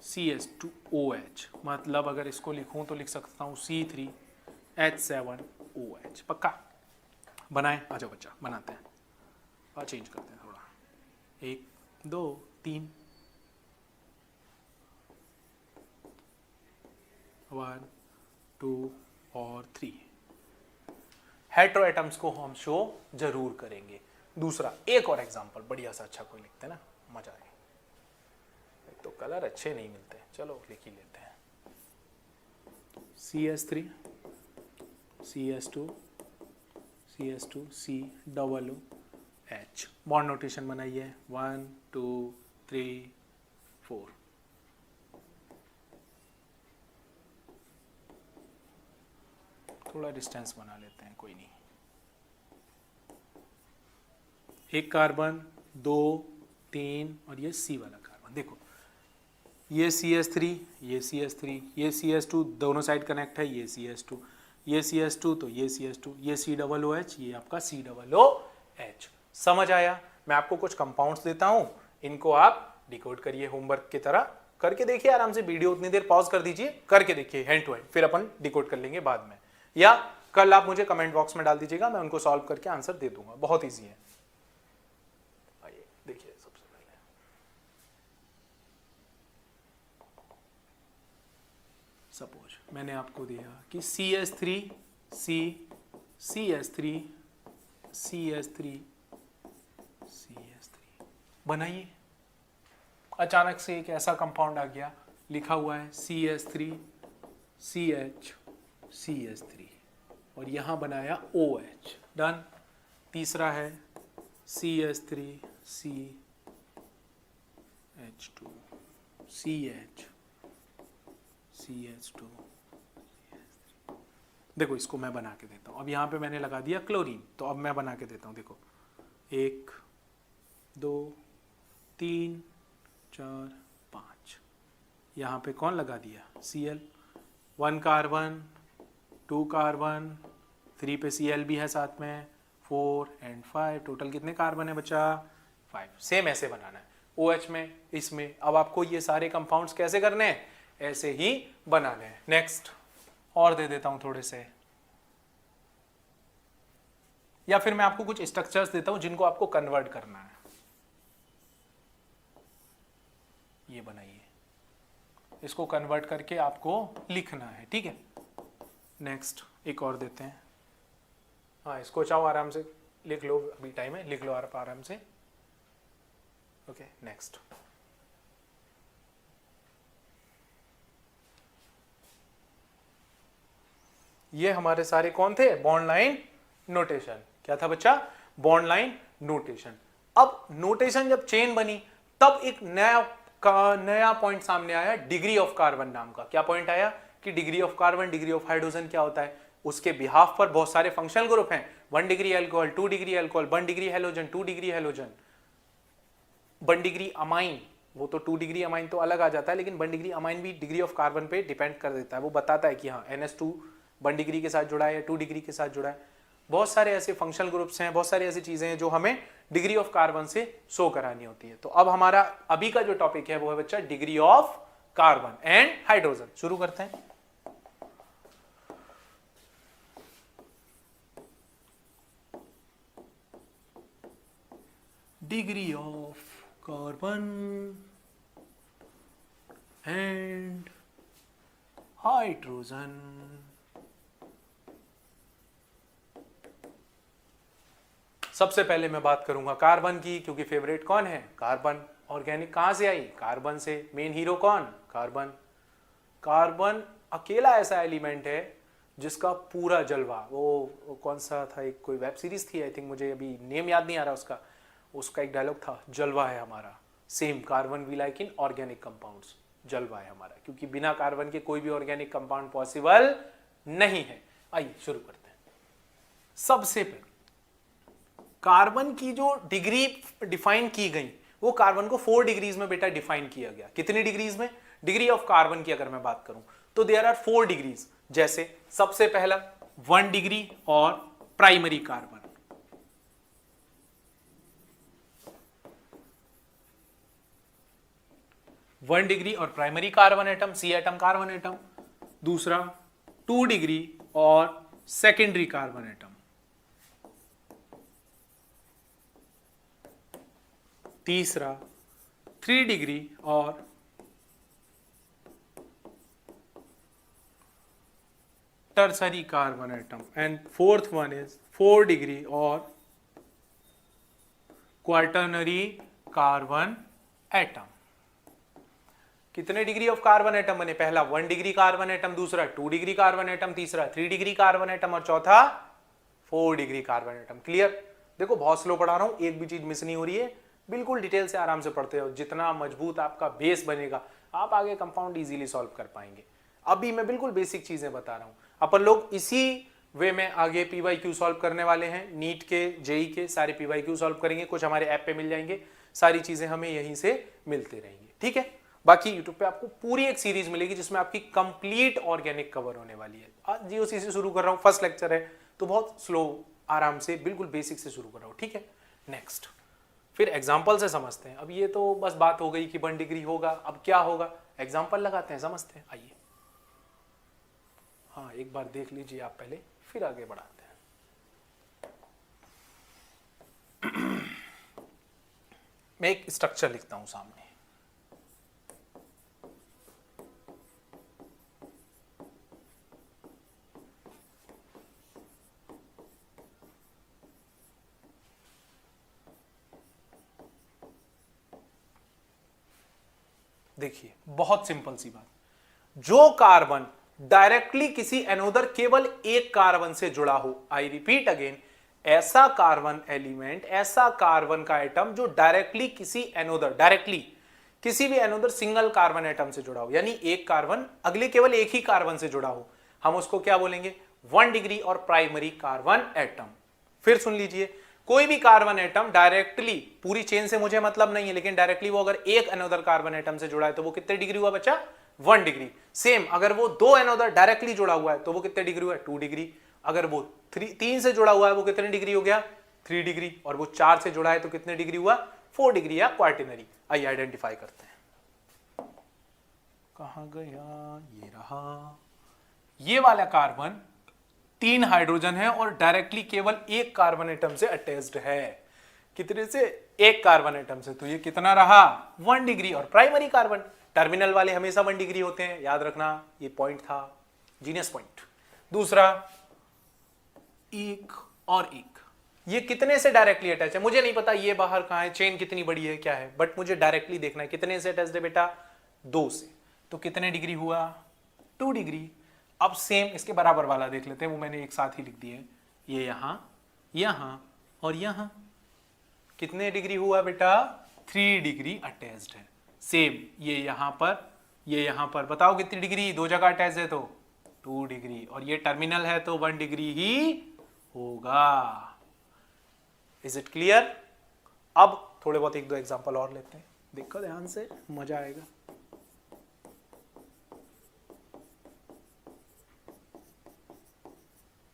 CH2OH, मतलब अगर इसको लिखूं तो लिख सकता हूं C3H7OH। पक्का बनाएं, आ जाओ बच्चा बनाते हैं और चेंज करते हैं थोड़ा। 1 2 3, 1 2 और 3। हेटेरो एटम्स को हम शो जरूर करेंगे। दूसरा एक और एग्जांपल बढ़िया सा अच्छा कोई लिखते हैं ना, मजा आए। तो कलर अच्छे नहीं मिलते, चलो लिख ही लेते हैं। CH3 CH2 CH2 COOH। Bond notation बनाइए 1 2 3 4। थोड़ा डिस्टेंस बना लेते हैं, कोई नहीं। एक कार्बन, 2 3 और ये C वाला कार्बन। देखो ये CH3, ये CH3, ये CH2, दोनों साइड कनेक्ट है, ये CH2, ये CH2, तो ये CH2, ये COOH, ये आपका COOH। समझ आया। मैं आपको कुछ कंपाउंड्स देता हूं, इनको आप डिकोड करिए होमवर्क की तरह करके देखिए आराम से। वीडियो उतनी देर पॉज कर दीजिए, करके देखिए हैंड टू हैंड, फिर अपन डिकोड कर लेंगे बाद में, या कल आप मुझे कमेंट बॉक्स में डाल दीजिएगा, मैं उनको सॉल्व करके आंसर दे दूंगा। बहुत ईजी है। आइए देखिए सबसे पहले सपोज मैंने आपको दिया कि CH3 CH3 बनाइए। अचानक से एक ऐसा कंपाउंड आ गया, लिखा हुआ है CH3 CH3 और यहां बनाया OH। डन। तीसरा है CH3 CH2 CH2। देखो इसको मैं बना के देता हूं। अब यहां पे मैंने लगा दिया क्लोरीन, तो अब मैं बना के देता हूं। देखो 1 2 3 4 5, यहां पे कौन लगा दिया, Cl। 1 कार्बन, 2 कार्बन, 3 पे Cl भी है साथ में, 4 और 5, टोटल कितने कार्बन है बच्चा, 5। सेम ऐसे बनाना है OH में, इसमें। अब आपको ये सारे कंपाउंड्स कैसे करने हैं, ऐसे ही बनाने हैं। नेक्स्ट और दे देता हूं थोड़े से, या फिर मैं आपको कुछ स्ट्रक्चर्स देता हूं जिनको आपको कन्वर्ट करना है। ये बनाइए, इसको कन्वर्ट करके आपको लिखना है, ठीक है। नेक्स्ट एक और देते हैं। हाँ इसको चाहो आराम से लिख लो, अभी टाइम है, लिख लो आप आराम से। Okay next. ये हमारे सारे कौन थे, बॉन्ड लाइन नोटेशन। क्या था बच्चा, बॉन्ड लाइन नोटेशन। अब नोटेशन जब चेन बनी तब एक नया पॉइंट सामने आया, डिग्री ऑफ कार्बन नाम का। क्या पॉइंट आया कि degree of carbon, degree of hydrogen क्या होता है। उसके बिहाफ पर बहुत सारे फंक्शनल ग्रुप हैं, 1 degree alcohol, 2 degree alcohol, 1 degree halogen, 2 degree halogen. 1 degree amine, वो तो 2 डिग्री अमाइन तो अलग आ जाता है, लेकिन 1 डिग्री अमाइन भी डिग्री ऑफ कार्बन पे डिपेंड कर देता है। वो बताता है कि हाँ NH2 1 डिग्री के साथ जुड़ा है या 2 डिग्री के साथ जुड़ा है। बहुत सारे ऐसे फंक्शनल ग्रुप्स हैं, बहुत सारी ऐसी चीजें हैं जो हमें डिग्री ऑफ कार्बन से शो करानी होती है। तो अब हमारा अभी का जो टॉपिक है वो है बच्चा degree of carbon and hydrogen. शुरू करते हैं। Degree of carbon and hydrogen. सबसे पहले मैं बात करूंगा कार्बन की, क्योंकि फेवरेट कौन है? कार्बन। ऑर्गेनिक कहां से आई? कार्बन से। मेन हीरो कौन? कार्बन। कार्बन अकेला ऐसा एलिमेंट है जिसका पूरा जलवा, वो कौन सा था, एक कोई वेब सीरीज थी आई थिंक, मुझे अभी नेम याद नहीं आ रहा उसका, उसका एक डायलॉग था, जलवा है हमारा। Same carbon we like in organic compounds, जलवा है हमारा, क्योंकि बिना कार्बन के कोई भी ऑर्गेनिक कंपाउंड पॉसिबल नहीं है। आइए शुरू करते हैं। सबसे पहले कार्बन की जो डिग्री डिफाइन की गई, वो कार्बन को 4 डिग्रीज में बेटा डिफाइन किया गया। कितनी डिग्रीज में? डिग्री ऑफ कार्बन की अगर मैं बात करूं तो देयर आर 4 डिग्रीज। जैसे सबसे पहला 1 डिग्री और प्राइमरी कार्बन, वन डिग्री और primary carbon atom, C atom carbon atom. दूसरा 2 डिग्री और सेकेंडरी कार्बन एटम। तीसरा 3 डिग्री और tertiary carbon atom. And fourth one is 4 degree और क्वार्टरनरी कार्बन एटम। कितने डिग्री ऑफ कार्बन एटम बने? पहला 1 degree carbon atom, दूसरा 2 डिग्री कार्बन एटम, तीसरा 3 डिग्री कार्बन एटम और चौथा 4 डिग्री कार्बन एटम। क्लियर? देखो बहुत स्लो पढ़ा रहा हूं, एक भी चीज मिस नहीं हो रही है, बिल्कुल डिटेल से आराम से पढ़ते हो। जितना मजबूत आपका बेस बनेगा, आप आगे कंपाउंड इजीली सॉल्व कर पाएंगे। अभी मैं बिल्कुल बेसिक चीजें बता रहा हूं। अपन लोग इसी वे में आगे PYQ सॉल्व करने वाले हैं। नीट के, जेई के सारे PYQ सॉल्व करेंगे, कुछ हमारे ऐप पे मिल जाएंगे, सारी चीजें हमें यहीं से मिलते रहेंगी। ठीक है? बाकी यूट्यूब पे आपको पूरी एक सीरीज मिलेगी जिसमें आपकी कंप्लीट ऑर्गेनिक कवर होने वाली है। आज GOC से शुरू कर रहा हूँ, फर्स्ट लेक्चर है तो बहुत स्लो, आराम से बिल्कुल बेसिक से शुरू कर रहा हूँ। ठीक है? नेक्स्ट फिर एग्जाम्पल से समझते हैं। अब ये तो बस बात हो गई कि 1 डिग्री होगा, अब क्या होगा एग्जाम्पल लगाते हैं, समझते हैं। आइए, हाँ एक बार देख लीजिए आप पहले, फिर आगे बढ़ाते हैं। मैं एक स्ट्रक्चर लिखता हूं सामने। देखिए बहुत सिंपल सी बात, जो कार्बन डायरेक्टली किसी एनोदर केवल एक कार्बन से जुड़ा हो, आई रिपीट अगेन, ऐसा कार्बन एलिमेंट, ऐसा कार्बन का एटम जो डायरेक्टली किसी एनोदर, डायरेक्टली किसी भी एनोदर सिंगल कार्बन एटम से जुड़ा हो, यानी एक कार्बन अगले केवल एक ही कार्बन से जुड़ा हो, हम उसको क्या बोलेंगे? 1 डिग्री और प्राइमरी कार्बन एटम। फिर सुन लीजिए, कोई भी कार्बन एटम डायरेक्टली, पूरी चेन से मुझे मतलब नहीं है, लेकिन डायरेक्टली वो अगर एक अनदर कार्बन एटम से जुड़ा है तो वो कितने डिग्री हुआ बच्चा? 1 डिग्री। सेम अगर वो 2 अनदर डायरेक्टली जुड़ा हुआ है तो वो कितने डिग्री हुआ? 2 डिग्री। अगर वो 3 से जुड़ा हुआ है वो कितने डिग्री हो गया? 3 डिग्री। और वो 4 से जुड़ा है तो कितने डिग्री हुआ? 4 डिग्री या क्वार्टिनरी। आइए आइडेंटिफाई करते हैं। कहां गया? ये रहा। ये वाला कार्बन 3 हाइड्रोजन है और डायरेक्टली केवल एक कार्बन एटम से अटैच्ड है। कितने से? एक कार्बन एटम से। तो ये कितना रहा? 1 डिग्री। और प्राइमरी कार्बन, टर्मिनल वाले हमेशा 1 डिग्री होते हैं, याद रखना, ये पॉइंट था, जीनियस पॉइंट। दूसरा, एक और एक, ये कितने से डायरेक्टली अटैच है? मुझे नहीं पता ये बाहर कहां है, चेन कितनी बड़ी है, क्या है, बट मुझे डायरेक्टली देखना है कितने से अटैच्ड है बेटा? 2 से। तो कितने डिग्री हुआ? 2 डिग्री। अब सेम इसके बराबर वाला देख लेते हैं, वो मैंने एक साथ ही लिख दिए, ये यहां, यहां और यहां। कितने डिग्री हुआ बेटा? 3 डिग्री अटैच्ड है। सेम ये यहां पर, ये यहां पर, बताओ कितनी डिग्री? 2 जगह अटैच्ड है तो 2 डिग्री। और ये टर्मिनल है तो 1 डिग्री ही होगा। Is it clear? अब थोड़े बहुत एक दो एग्जांपल और लेते हैं, देखो ध्यान से, मजा आएगा।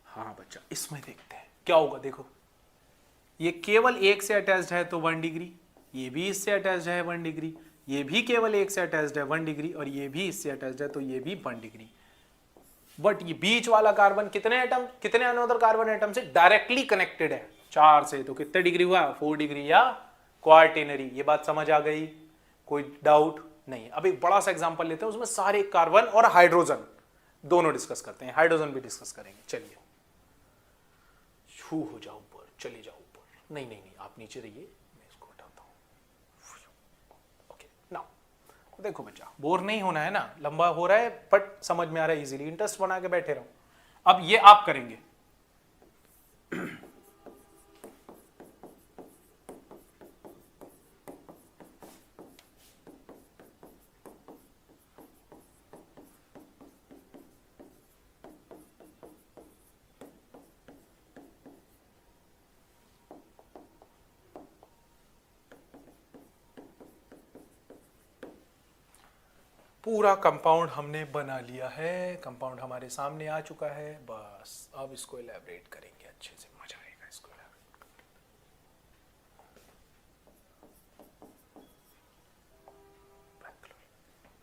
हाँ बच्चा, इसमें देखते हैं क्या होगा। देखो ये केवल एक से अटैच्ड है तो 1 डिग्री, ये भी इससे अटैच्ड है 1 डिग्री, ये भी केवल एक से अटैच्ड है 1 डिग्री, और ये भी इससे अटैच्ड है तो ये भी 1 डिग्री। बट ये बीच वाला कार्बन कितने एटम, कितने अनदर कार्बन एटम से डायरेक्टली कनेक्टेड है, 4 से, तो कितने डिग्री हुआ, 4 डिग्री या क्वार्टेनरी। ये बात समझ आ गई, कोई डाउट नहीं। अब एक बड़ा सा एग्जांपल लेते हैं, उसमें सारे कार्बन और हाइड्रोजन दोनों डिस्कस करते हैं, हाइड्रोजन भी डिस्कस करेंगे। चलिए, छू हो जाओ ऊपर, चले जाओ ऊपर, नहीं नहीं नहीं, आप नीचे रहिए, मैं इसको हटाता हूं। ओके नाउ देखो बच्चा, बोर नहीं होना है ना, लंबा हो रहा है बट समझ में आ रहा है इजीली, इंटरेस्ट बना के बैठे रहो। अब ये आप करेंगे, पूरा कंपाउंड हमने बना लिया है, कंपाउंड हमारे सामने आ चुका है। बस अब इसको इलैबोरेट करेंगे अच्छे से, मजा आएगा इसको इलैबोरेट करके।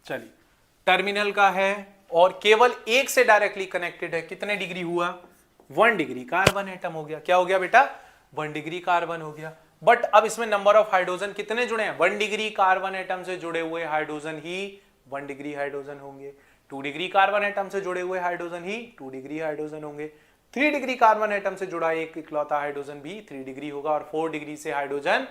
चलिए, टर्मिनल का है और केवल एक से डायरेक्टली कनेक्टेड है, कितने डिग्री हुआ, 1 डिग्री, कार्बन एटम हो गया। क्या हो गया बेटा, 1 डिग्री कार्बन हो गया। बट अब इसमें नंबर ऑफ हाइड्रोजन कितने जुड़े हैं, 1 डिग्री कार्बन एटम से जुड़े हुए हाइड्रोजन ही 1 डिग्री हाइड्रोजन होंगे, 2 डिग्री कार्बन एटम से जुड़े हुए हाइड्रोजन ही 2 डिग्री हाइड्रोजन होंगे, 3 डिग्री कार्बन एटम से जुड़ा एक इकलौता हाइड्रोजन भी 3 डिग्री होगा, और 4 डिग्री से हाइड्रोजन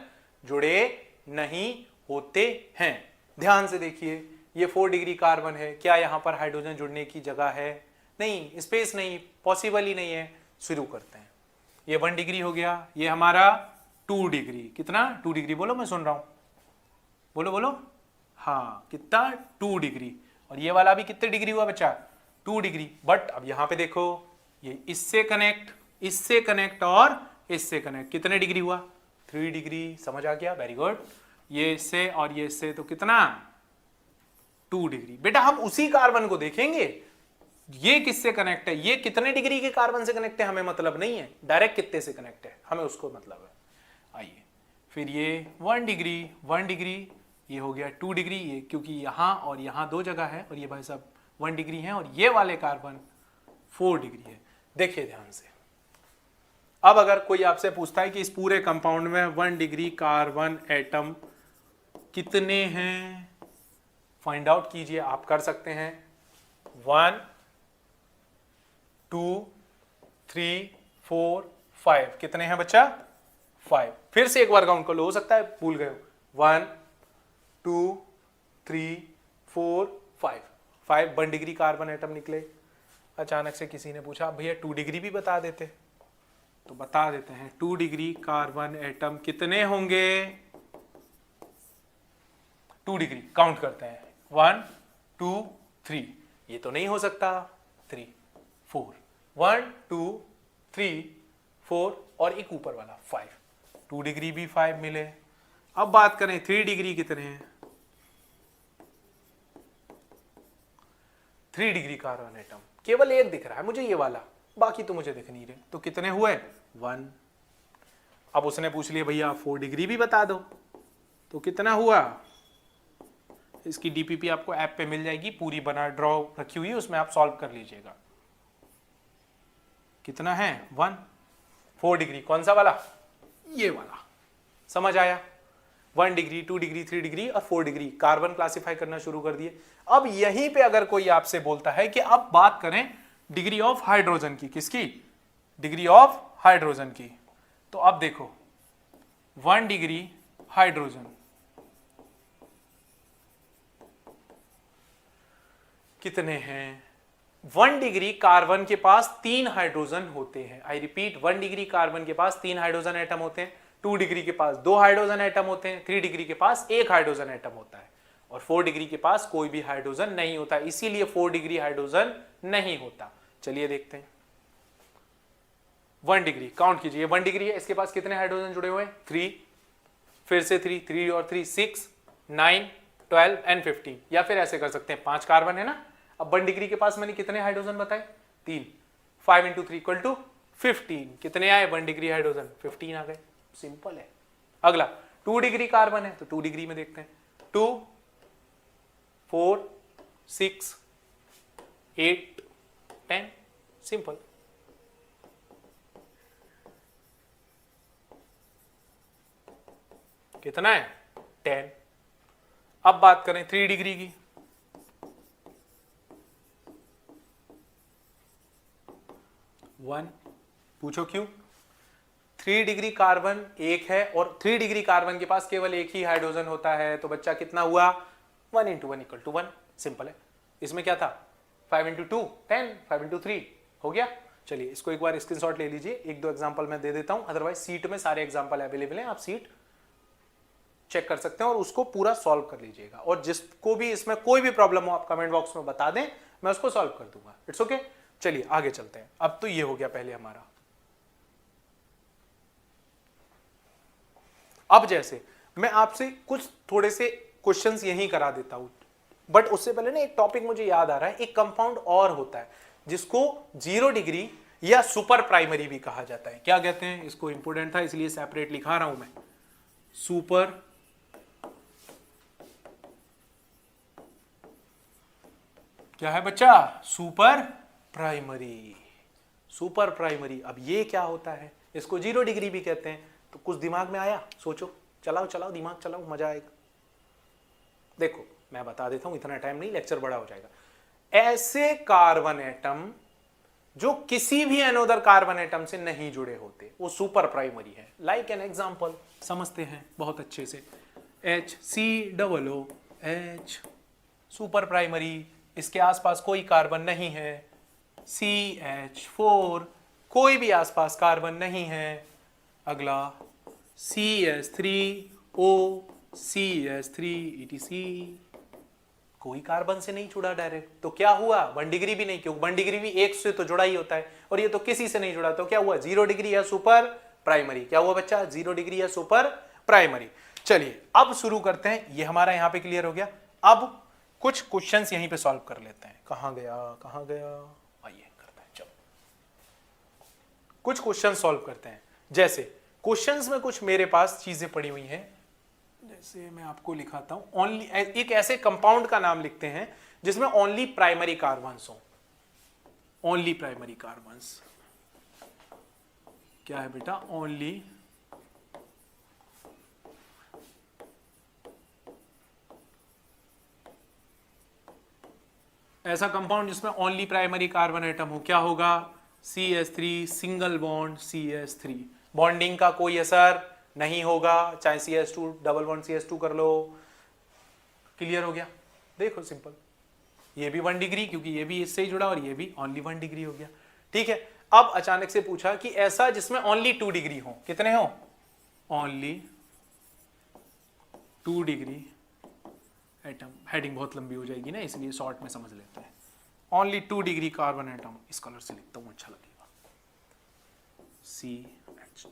जुड़े नहीं होते हैं। ध्यान से देखिए, ये 4 डिग्री कार्बन है, क्या यहां पर हाइड्रोजन जुड़ने की जगह है, नहीं, स्पेस नहीं, पॉसिबल ही नहीं है। शुरू करते हैं, ये 1 डिग्री हो गया, ये हमारा 2 डिग्री, कितना, 2 डिग्री, बोलो मैं सुन रहा हूं, बोलो बोलो, हाँ कितना, 2 डिग्री, और ये वाला भी कितने डिग्री हुआ बच्चा, 2 डिग्री। बट अब यहां पे देखो, ये इससे कनेक्ट, इससे कनेक्ट और इससे कनेक्ट, कितने डिग्री हुआ, 3 डिग्री। समझ आ गया, वेरी गुड। ये इससे और ये इससे तो कितना, 2 डिग्री। बेटा हम उसी कार्बन को देखेंगे, ये किससे कनेक्ट है, ये कितने डिग्री के कार्बन से कनेक्ट है हमें मतलब नहीं है, डायरेक्ट कितने से कनेक्ट है हमें उसको मतलब है। आइए फिर ये 1 डिग्री, 1 डिग्री, ये हो गया 2 डिग्री, ये क्योंकि यहां और यहां दो जगह है, और ये भाई साहब 1 डिग्री है, और ये वाले कार्बन 4 डिग्री है। देखिए ध्यान से, अब अगर कोई आपसे पूछता है कि इस पूरे कंपाउंड में 1 डिग्री कार्बन एटम कितने हैं, फाइंड आउट कीजिए, आप कर सकते हैं। 1 2 3 4 5, कितने हैं बच्चा, 5। फिर से एक बार काउंट कर लो, हो सकता है भूल गए हो। 1 2 3 4 5, 5 1 डिग्री कार्बन एटम निकले। अचानक से किसी ने पूछा भैया 2 डिग्री भी बता देते, तो बता देते हैं, 2 डिग्री कार्बन एटम कितने होंगे, 2 डिग्री काउंट करते हैं, 1 2 3, ये तो नहीं हो सकता, 3 4, 1 2 3 4, और एक ऊपर वाला 5, 2 डिग्री भी 5 मिले। अब बात करें 3 डिग्री कितने हैं, 3 डिग्री कार्बन एटम केवल एक दिख रहा है मुझे, ये वाला, बाकी तो मुझे दिख नहीं रहे, तो कितने हुए, 1। अब उसने पूछ लिया भैया 4 डिग्री भी बता दो, तो कितना हुआ, इसकी डीपीपी आपको ऐप पे मिल जाएगी, पूरी बना ड्रॉ रखी हुई है, उसमें आप सॉल्व कर लीजिएगा। कितना है, 1। 4 डिग्री कौन सा वाला, ये वाला, समझ आया। 1 डिग्री 2 डिग्री 3 डिग्री और 4 डिग्री कार्बन क्लासिफाई करना शुरू कर दिए। अब यहीं पे अगर कोई आपसे बोलता है कि अब बात करें डिग्री ऑफ हाइड्रोजन की, किसकी, डिग्री ऑफ हाइड्रोजन की, तो अब देखो 1 डिग्री हाइड्रोजन कितने हैं, 1 डिग्री कार्बन के पास 3 हाइड्रोजन होते हैं। आई रिपीट, 1 डिग्री कार्बन के पास 3 हाइड्रोजन एटम होते हैं, 2 डिग्री के पास 2 हाइड्रोजन एटम होते हैं, 3 डिग्री के पास 1 हाइड्रोजन एटम होता है, और 4 डिग्री के पास कोई भी हाइड्रोजन नहीं होता, इसीलिए 4 डिग्री हाइड्रोजन नहीं होता। चलिए देखते हैं, 1 डिग्री काउंट कीजिए, 1 डिग्री है, इसके पास कितने हाइड्रोजन जुड़े हुए हैं, 3 फिर से 3, 3 और 3 6, 9, 12 एंड 15, या फिर ऐसे कर सकते हैं 5 कार्बन है ना, अब 1 डिग्री के पास मैंने कितने हाइड्रोजन बताए 3, 5 इंटू 3 इक्वल टू 15, कितने आए 1 डिग्री हाइड्रोजन 15 आ गए, सिंपल है। अगला 2 डिग्री कार्बन है तो 2 डिग्री में देखते हैं, 2, 4, 6, 8, 10, सिंपल। कितना है 10। अब बात करें 3 डिग्री की, 1, पूछो क्यों। 3 डिग्री कार्बन एक है और 3 डिग्री कार्बन के पास केवल एक ही हाइड्रोजन होता है, तो बच्चा कितना हुआ 1 इंटू 1 इक्वल टू 1, सिंपल है। इसमें क्या था 5 इंटू 2 10, 5 इंटू 3 हो गया। चलिए इसको एक बार स्क्रीनशॉट ले लीजिए, एक दो एग्जांपल मैं दे देता हूं, अदरवाइज सीट में सारे एग्जांपल अवेलेबल हैं, आप सीट चेक कर सकते हैं और उसको पूरा सॉल्व कर लीजिएगा। और जिसको भी इसमें कोई भी प्रॉब्लम हो आप कमेंट बॉक्स में बता दें, मैं उसको सॉल्व कर दूंगा, इट्स ओके। चलिए आगे चलते हैं। अब तो ये हो गया पहले हमारा। अब जैसे मैं आपसे कुछ थोड़े से क्वेश्चंस यहीं करा देता हूं, बट उससे पहले ना एक टॉपिक मुझे याद आ रहा है, एक कंपाउंड और होता है जिसको 0 डिग्री या सुपर प्राइमरी भी कहा जाता है। क्या कहते हैं इसको, इंपोर्टेंट था इसलिए सेपरेट लिखा रहा हूं मैं, सुपर क्या है बच्चा, सुपर प्राइमरी। सुपर प्राइमरी, अब ये क्या होता है, इसको 0 डिग्री भी कहते हैं। तो कुछ दिमाग में आया, सोचो, चलाओ चलाओ दिमाग चलाओ, मजा आएगा। देखो मैं बता देता हूं, इतना टाइम नहीं, लेक्चर बड़ा हो जाएगा। ऐसे कार्बन एटम जो किसी भी अनोदर कार्बन एटम से नहीं जुड़े होते, वो सुपर प्राइमरी है। लाइक एन एग्जांपल समझते हैं बहुत अच्छे से, HCOOH सुपर प्राइमरी, इसके आसपास कोई कार्बन नहीं है। CH4 कोई भी आसपास कार्बन नहीं है। अगला CS3O CS3 ETC कोई कार्बन से नहीं जुड़ा डायरेक्ट, तो क्या हुआ 1 डिग्री भी नहीं, क्योंकि 1 डिग्री भी एक से तो जुड़ा ही होता है, और ये तो किसी से नहीं जुड़ा, तो क्या हुआ 0 डिग्री या सुपर प्राइमरी। क्या हुआ बच्चा 0 डिग्री या सुपर प्राइमरी। चलिए अब शुरू करते हैं, ये हमारा यहां पे क्लियर हो गया। अब कुछ क्वेश्चंस यहीं पे सॉल्व कर लेते हैं। कहां गया आइए करते हैं, चलो कुछ क्वेश्चन सॉल्व करते हैं। जैसे क्वेश्चंस में कुछ मेरे पास चीजें पड़ी हुई हैं, जैसे मैं आपको लिखाता हूं, ओनली एक ऐसे कंपाउंड का नाम लिखते हैं जिसमें ओनली प्राइमरी कार्बन्स हो। ओनली प्राइमरी कार्बन्स क्या है बेटा, ओनली ऐसा कंपाउंड जिसमें ओनली प्राइमरी कार्बन एटम हो। क्या होगा CH3 single bond CH3, bonding का कोई असर नहीं होगा, चाहे CH2 डबल बॉन्ड CH2 कर लो। क्लियर हो गया, देखो सिंपल, ये भी 1 डिग्री क्योंकि ये भी इससे ही जुड़ा और ये भी ओनली 1 डिग्री हो गया। ठीक है, अब अचानक से पूछा कि ऐसा जिसमें ओनली 2 डिग्री हो, कितने हो ओनली 2 डिग्री एटम, हेडिंग बहुत लंबी हो जाएगी ना इसलिए शॉर्ट में समझ लेते हैं। ओनली 2 डिग्री कार्बन एटम, इस कलर से लिखता हूं अच्छा लगेगा, CH2।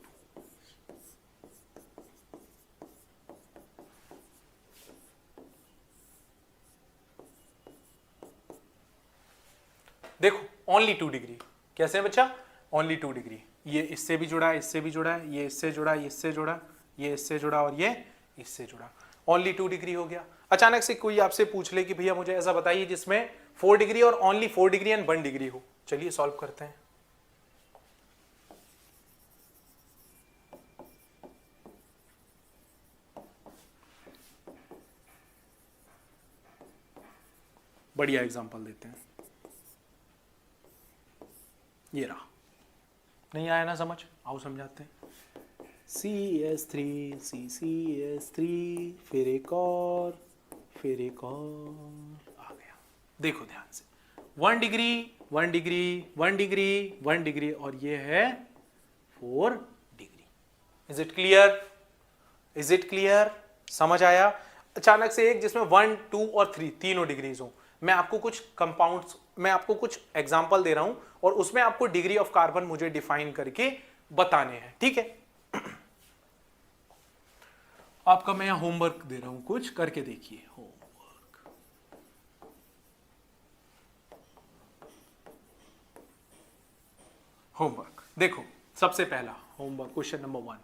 देखो ओनली 2 डिग्री कैसे है बच्चा, ओनली 2 डिग्री, ये इससे भी जुड़ा है, इससे भी जुड़ा है, ये इससे जुड़ा, ये इससे जुड़ा, ये इससे जुड़ा और ये इससे जुड़ा, ओनली 2 डिग्री हो गया। अचानक से कोई आपसे पूछ ले कि भैया मुझे ऐसा बताइए जिसमें 4 डिग्री और ओनली 4 डिग्री एंड 1 डिग्री हो। चलिए सॉल्व करते हैं। बढ़िया एग्जांपल देते हैं, ये रहा। नहीं आया ना समझ, आओ समझाते हैं। CH3 CCH3 फिर एक और आ गया। देखो ध्यान से 1 डिग्री 1 डिग्री 1 डिग्री 1 डिग्री और ये है 4 degree. Is it clear, is it clear, समझ आया। अचानक से एक जिसमें 1 2 और 3 तीनों डिग्रीज हो, मैं आपको कुछ कंपाउंड्स, मैं आपको कुछ एग्जांपल दे रहा हूं और उसमें आपको डिग्री ऑफ कार्बन मुझे डिफाइन करके बताने हैं, ठीक है। आपका मैं यहाँ होमवर्क दे रहा हूं, कुछ करके देखिए। होमवर्क देखो, सबसे पहला होमवर्क क्वेश्चन नंबर 1,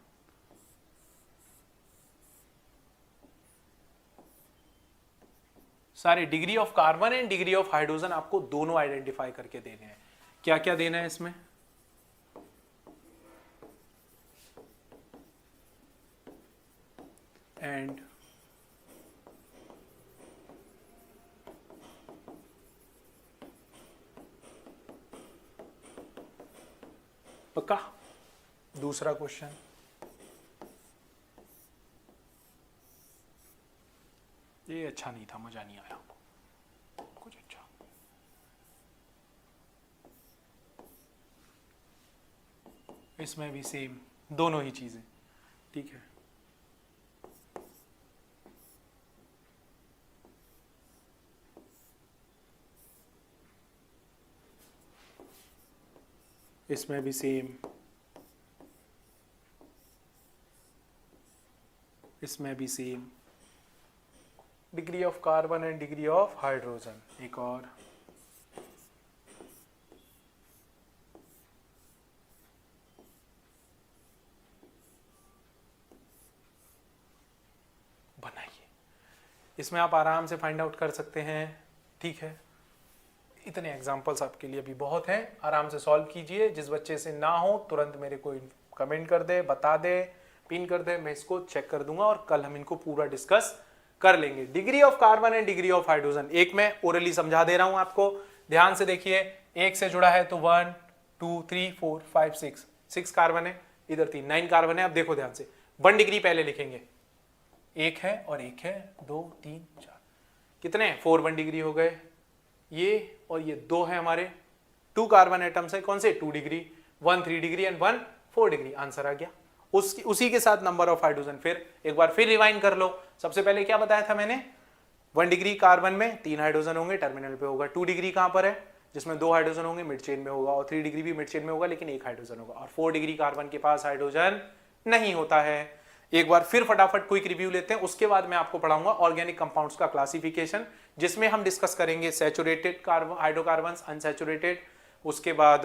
सारे degree of carbon and degree of hydrogen आपको दोनों आइडेंटिफाई करके देने हैं। क्या क्या देना है इसमें? एंड पक्का? दूसरा क्वेश्चन, ये अच्छा नहीं था, मजा नहीं आया कुछ अच्छा। इसमें भी सेम दोनों ही चीजें, ठीक है। इसमें भी सेम, इसमें भी same, degree of carbon and degree of hydrogen. एक और, बनाइए, इसमें आप आराम से फाइंड आउट कर सकते हैं, ठीक है। इतने एग्जांपल्स आपके लिए भी बहुत हैं, आराम से सॉल्व कीजिए। जिस बच्चे से ना हो तुरंत मेरे को कमेंट कर दे, बता दे, पिन कर दे, मैं इसको चेक कर दूंगा और कल हम इनको पूरा डिस्कस कर लेंगे। Degree of carbon and degree of hydrogen, एक मैं ओरली समझा दे रहा हूं आपको, ध्यान से देखिए। एक से जुड़ा है तो 1 2 3 4 5 6 कार्बन है, इधर 3 9 कार्बन है। अब देखो ध्यान से, 1 डिग्री पहले लिखेंगे, एक है और एक है, 2 3 4, कितने 4 1 डिग्री हो गए ये, और ये 2 है हमारे 2 कार्बन एटम्स है, कौन से 2 degree, 1 3 degree and 1 4 degree, answer आ गया। उसी के साथ नंबर ऑफ हाइड्रोजन, फिर एक बार फिर रिवाइंड कर लो। सबसे पहले क्या बताया था मैंने, 1 डिग्री कार्बन में 3 हाइड्रोजन होंगे, टर्मिनल पे होगा। 2 डिग्री कहां पर है, जिसमें 2 हाइड्रोजन होंगे, मिड चेन में होगा। और 3 डिग्री भी मिड चेन में होगा लेकिन 1 हाइड्रोजन होगा। और 4 डिग्री कार्बन के पास हाइड्रोजन नहीं होता है। एक बार फिर फटाफट क्विक रिव्यू लेते हैं, उसके बाद मैं आपको पढ़ाऊंगा ऑर्गेनिक कंपाउंड्स का क्लासिफिकेशन, जिसमें हम डिस्कस करेंगे सैचुरेटेड हाइड्रोकार्बन्स, अनसैचुरेटेड, उसके बाद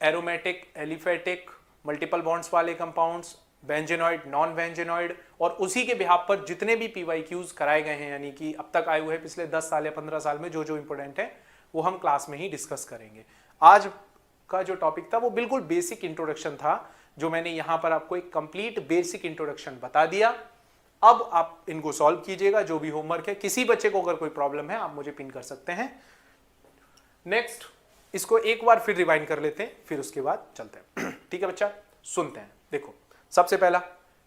एरोमेटिक, एलिफेटिक, मल्टीपल बॉन्ड्स वाले कंपाउंड्स, बेंजेनॉइड, नॉन बेंजेनॉइड, और उसी के बिहाफ पर जितने भी पीवाईक्यूज कराए गए हैं, यानी कि अब तक आए हुए पिछले 10 साल या 15 साल में जो जो इंपोर्टेंट है वो हम क्लास में ही डिस्कस करेंगे। आज का जो टॉपिक था वो बिल्कुल बेसिक इंट्रोडक्शन था, जो मैंने यहां पर आपको एक कंप्लीट बेसिक इंट्रोडक्शन बता दिया। अब आप इनको सॉल्व कीजिएगा, जो भी होमवर्क है। किसी बच्चे को अगर कोई प्रॉब्लम है आप मुझे पिन कर सकते हैं। नेक्स्ट, इसको एक बार फिर रिवाइंड कर लेते हैं, फिर उसके बाद चलते हैं। ठीक है बच्चा, सुनते हैं। देखो, सबसे पहला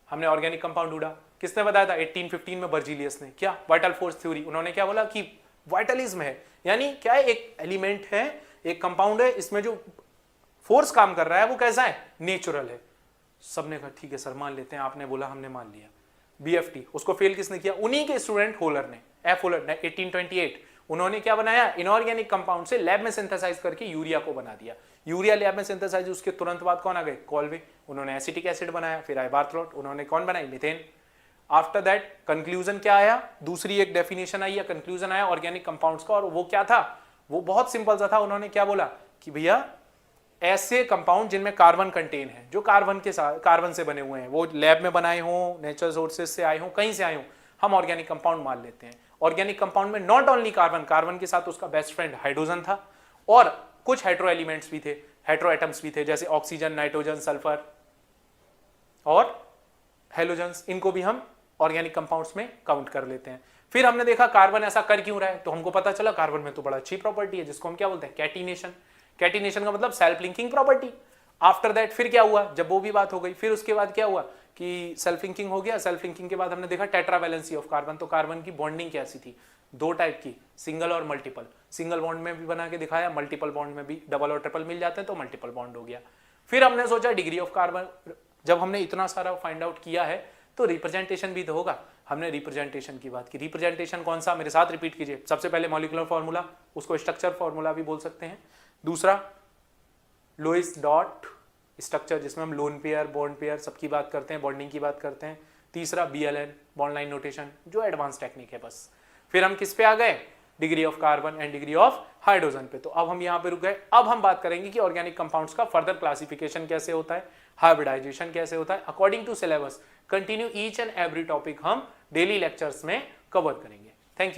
हमने ऑर्गेनिक कंपाउंड ढूंढा, किसने बताया था, 1815 में बर्जीलियस ने। क्या, वाइटल फोर्स थ्योरी। उन्होंने क्या बोला कि वाइटलिज्म है, यानी क्या है, एक एलिमेंट है, एक कंपाउंड है, इसमें जो फोर्स काम कर रहा है वो कैसा है, नेचुरल है। सबने कहा ठीक है सर मान लेते हैं, आपने बोला हमने मान लिया। बीएफटी, उसको फेल किसने किया, उन्हीं के स्टूडेंट होलर ने, एफ होलर ने, 1828। उन्होंने क्या बनाया, इनऑर्गेनिक कंपाउंड से लैब में सिंथेसाइज करके यूरिया को बना दिया। यूरिया लैब में सिंथेसाइज, उसके तुरंत बाद कौन आ गए, कॉल्वे, उन्होंने एसिटिक एसिड बनाया। फिर आए बार्थलोट, उन्होंने कौन बनाई, मीथेन। आफ्टर दैट कंक्लूजन क्या आया, दूसरी एक डेफिनेशन आई या कंक्लूजन आया ऑर्गेनिक कंपाउंड्स का, और वो क्या था, वो बहुत सिंपल सा था। उन्होंने क्या बोला कि भैया ऐसे कंपाउंड जिनमें कार्बन कंटेन है, जो कार्बन के साथ, कार्बन से बने हुए हैं, वो लैब में बनाए हों, नेचुरल सोर्सेज से आए हों, कहीं से आए हों, हम ऑर्गेनिक कंपाउंड मान लेते हैं। ऑर्गेनिक कंपाउंड में नॉट ओनली कार्बन, कार्बन के साथ उसका बेस्ट फ्रेंड हाइड्रोजन था, और कुछ हेट्रो एलिमेंट्स भी थे, हेट्रो एटम्स भी थे, जैसे ऑक्सीजन, नाइट्रोजन, सल्फर और हेलोजन्स। इनको भी हम ऑर्गेनिक कंपाउंड्स में काउंट कर लेते हैं। फिर हमने देखा कार्बन ऐसा कर क्यों रहा है, तो हमको पता चला कार्बन में तो बड़ा अच्छी प्रॉपर्टी है, जिसको हम क्या बोलते हैं, कैटिनेशन। कैटिनेशन का मतलब self linking property. After that फिर क्या हुआ, जब वो भी बात हो गई, फिर उसके बाद क्या हुआ कि सेल्फ लिंकिंग हो गया। सेल्फ लिंकिंग के बाद हमने देखा टेट्रावैलेंसी ऑफ कार्बन, तो कार्बन की बॉन्डिंग कैसी थी, 2 टाइप की, सिंगल और मल्टीपल। सिंगल बॉन्ड में भी बना के दिखाया, मल्टीपल बॉन्ड में भी, डबल और ट्रिपल मिल जाते हैं तो मल्टीपल बॉन्ड हो गया। फिर हमने सोचा डिग्री ऑफ कार्बन, जब हमने इतना सारा फाइंड आउट किया है तो रिप्रेजेंटेशन भी तो होगा। हमने रिप्रेजेंटेशन की बात की। रिप्रेजेंटेशन कौन सा, मेरे साथ रिपीट कीजिए। सबसे पहले मॉलिक्यूलर फॉर्मूला, उसको स्ट्रक्चर फॉर्मूला भी बोल सकते हैं। दूसरा लोइस डॉट स्ट्रक्चर, जिसमें हम लोन पेयर, बॉन्ड पेयर सबकी बात करते हैं, बॉन्डिंग की बात करते हैं। तीसरा BLN बॉन्ड लाइन नोटेशन जो एडवांस टेक्निक है बस। फिर हम किस पे आ गए, degree of carbon and degree of hydrogen पे। तो अब हम यहाँ पे रुक गए। अब हम बात करेंगे कि ऑर्गेनिक कंपाउंड्स का फर्दर क्लासिफिकेशन कैसे होता है, हाइब्रिडाइजेशन कैसे होता है according to syllabus. Continue each and every topic हम डेली लेक्चर्स में कवर करेंगे।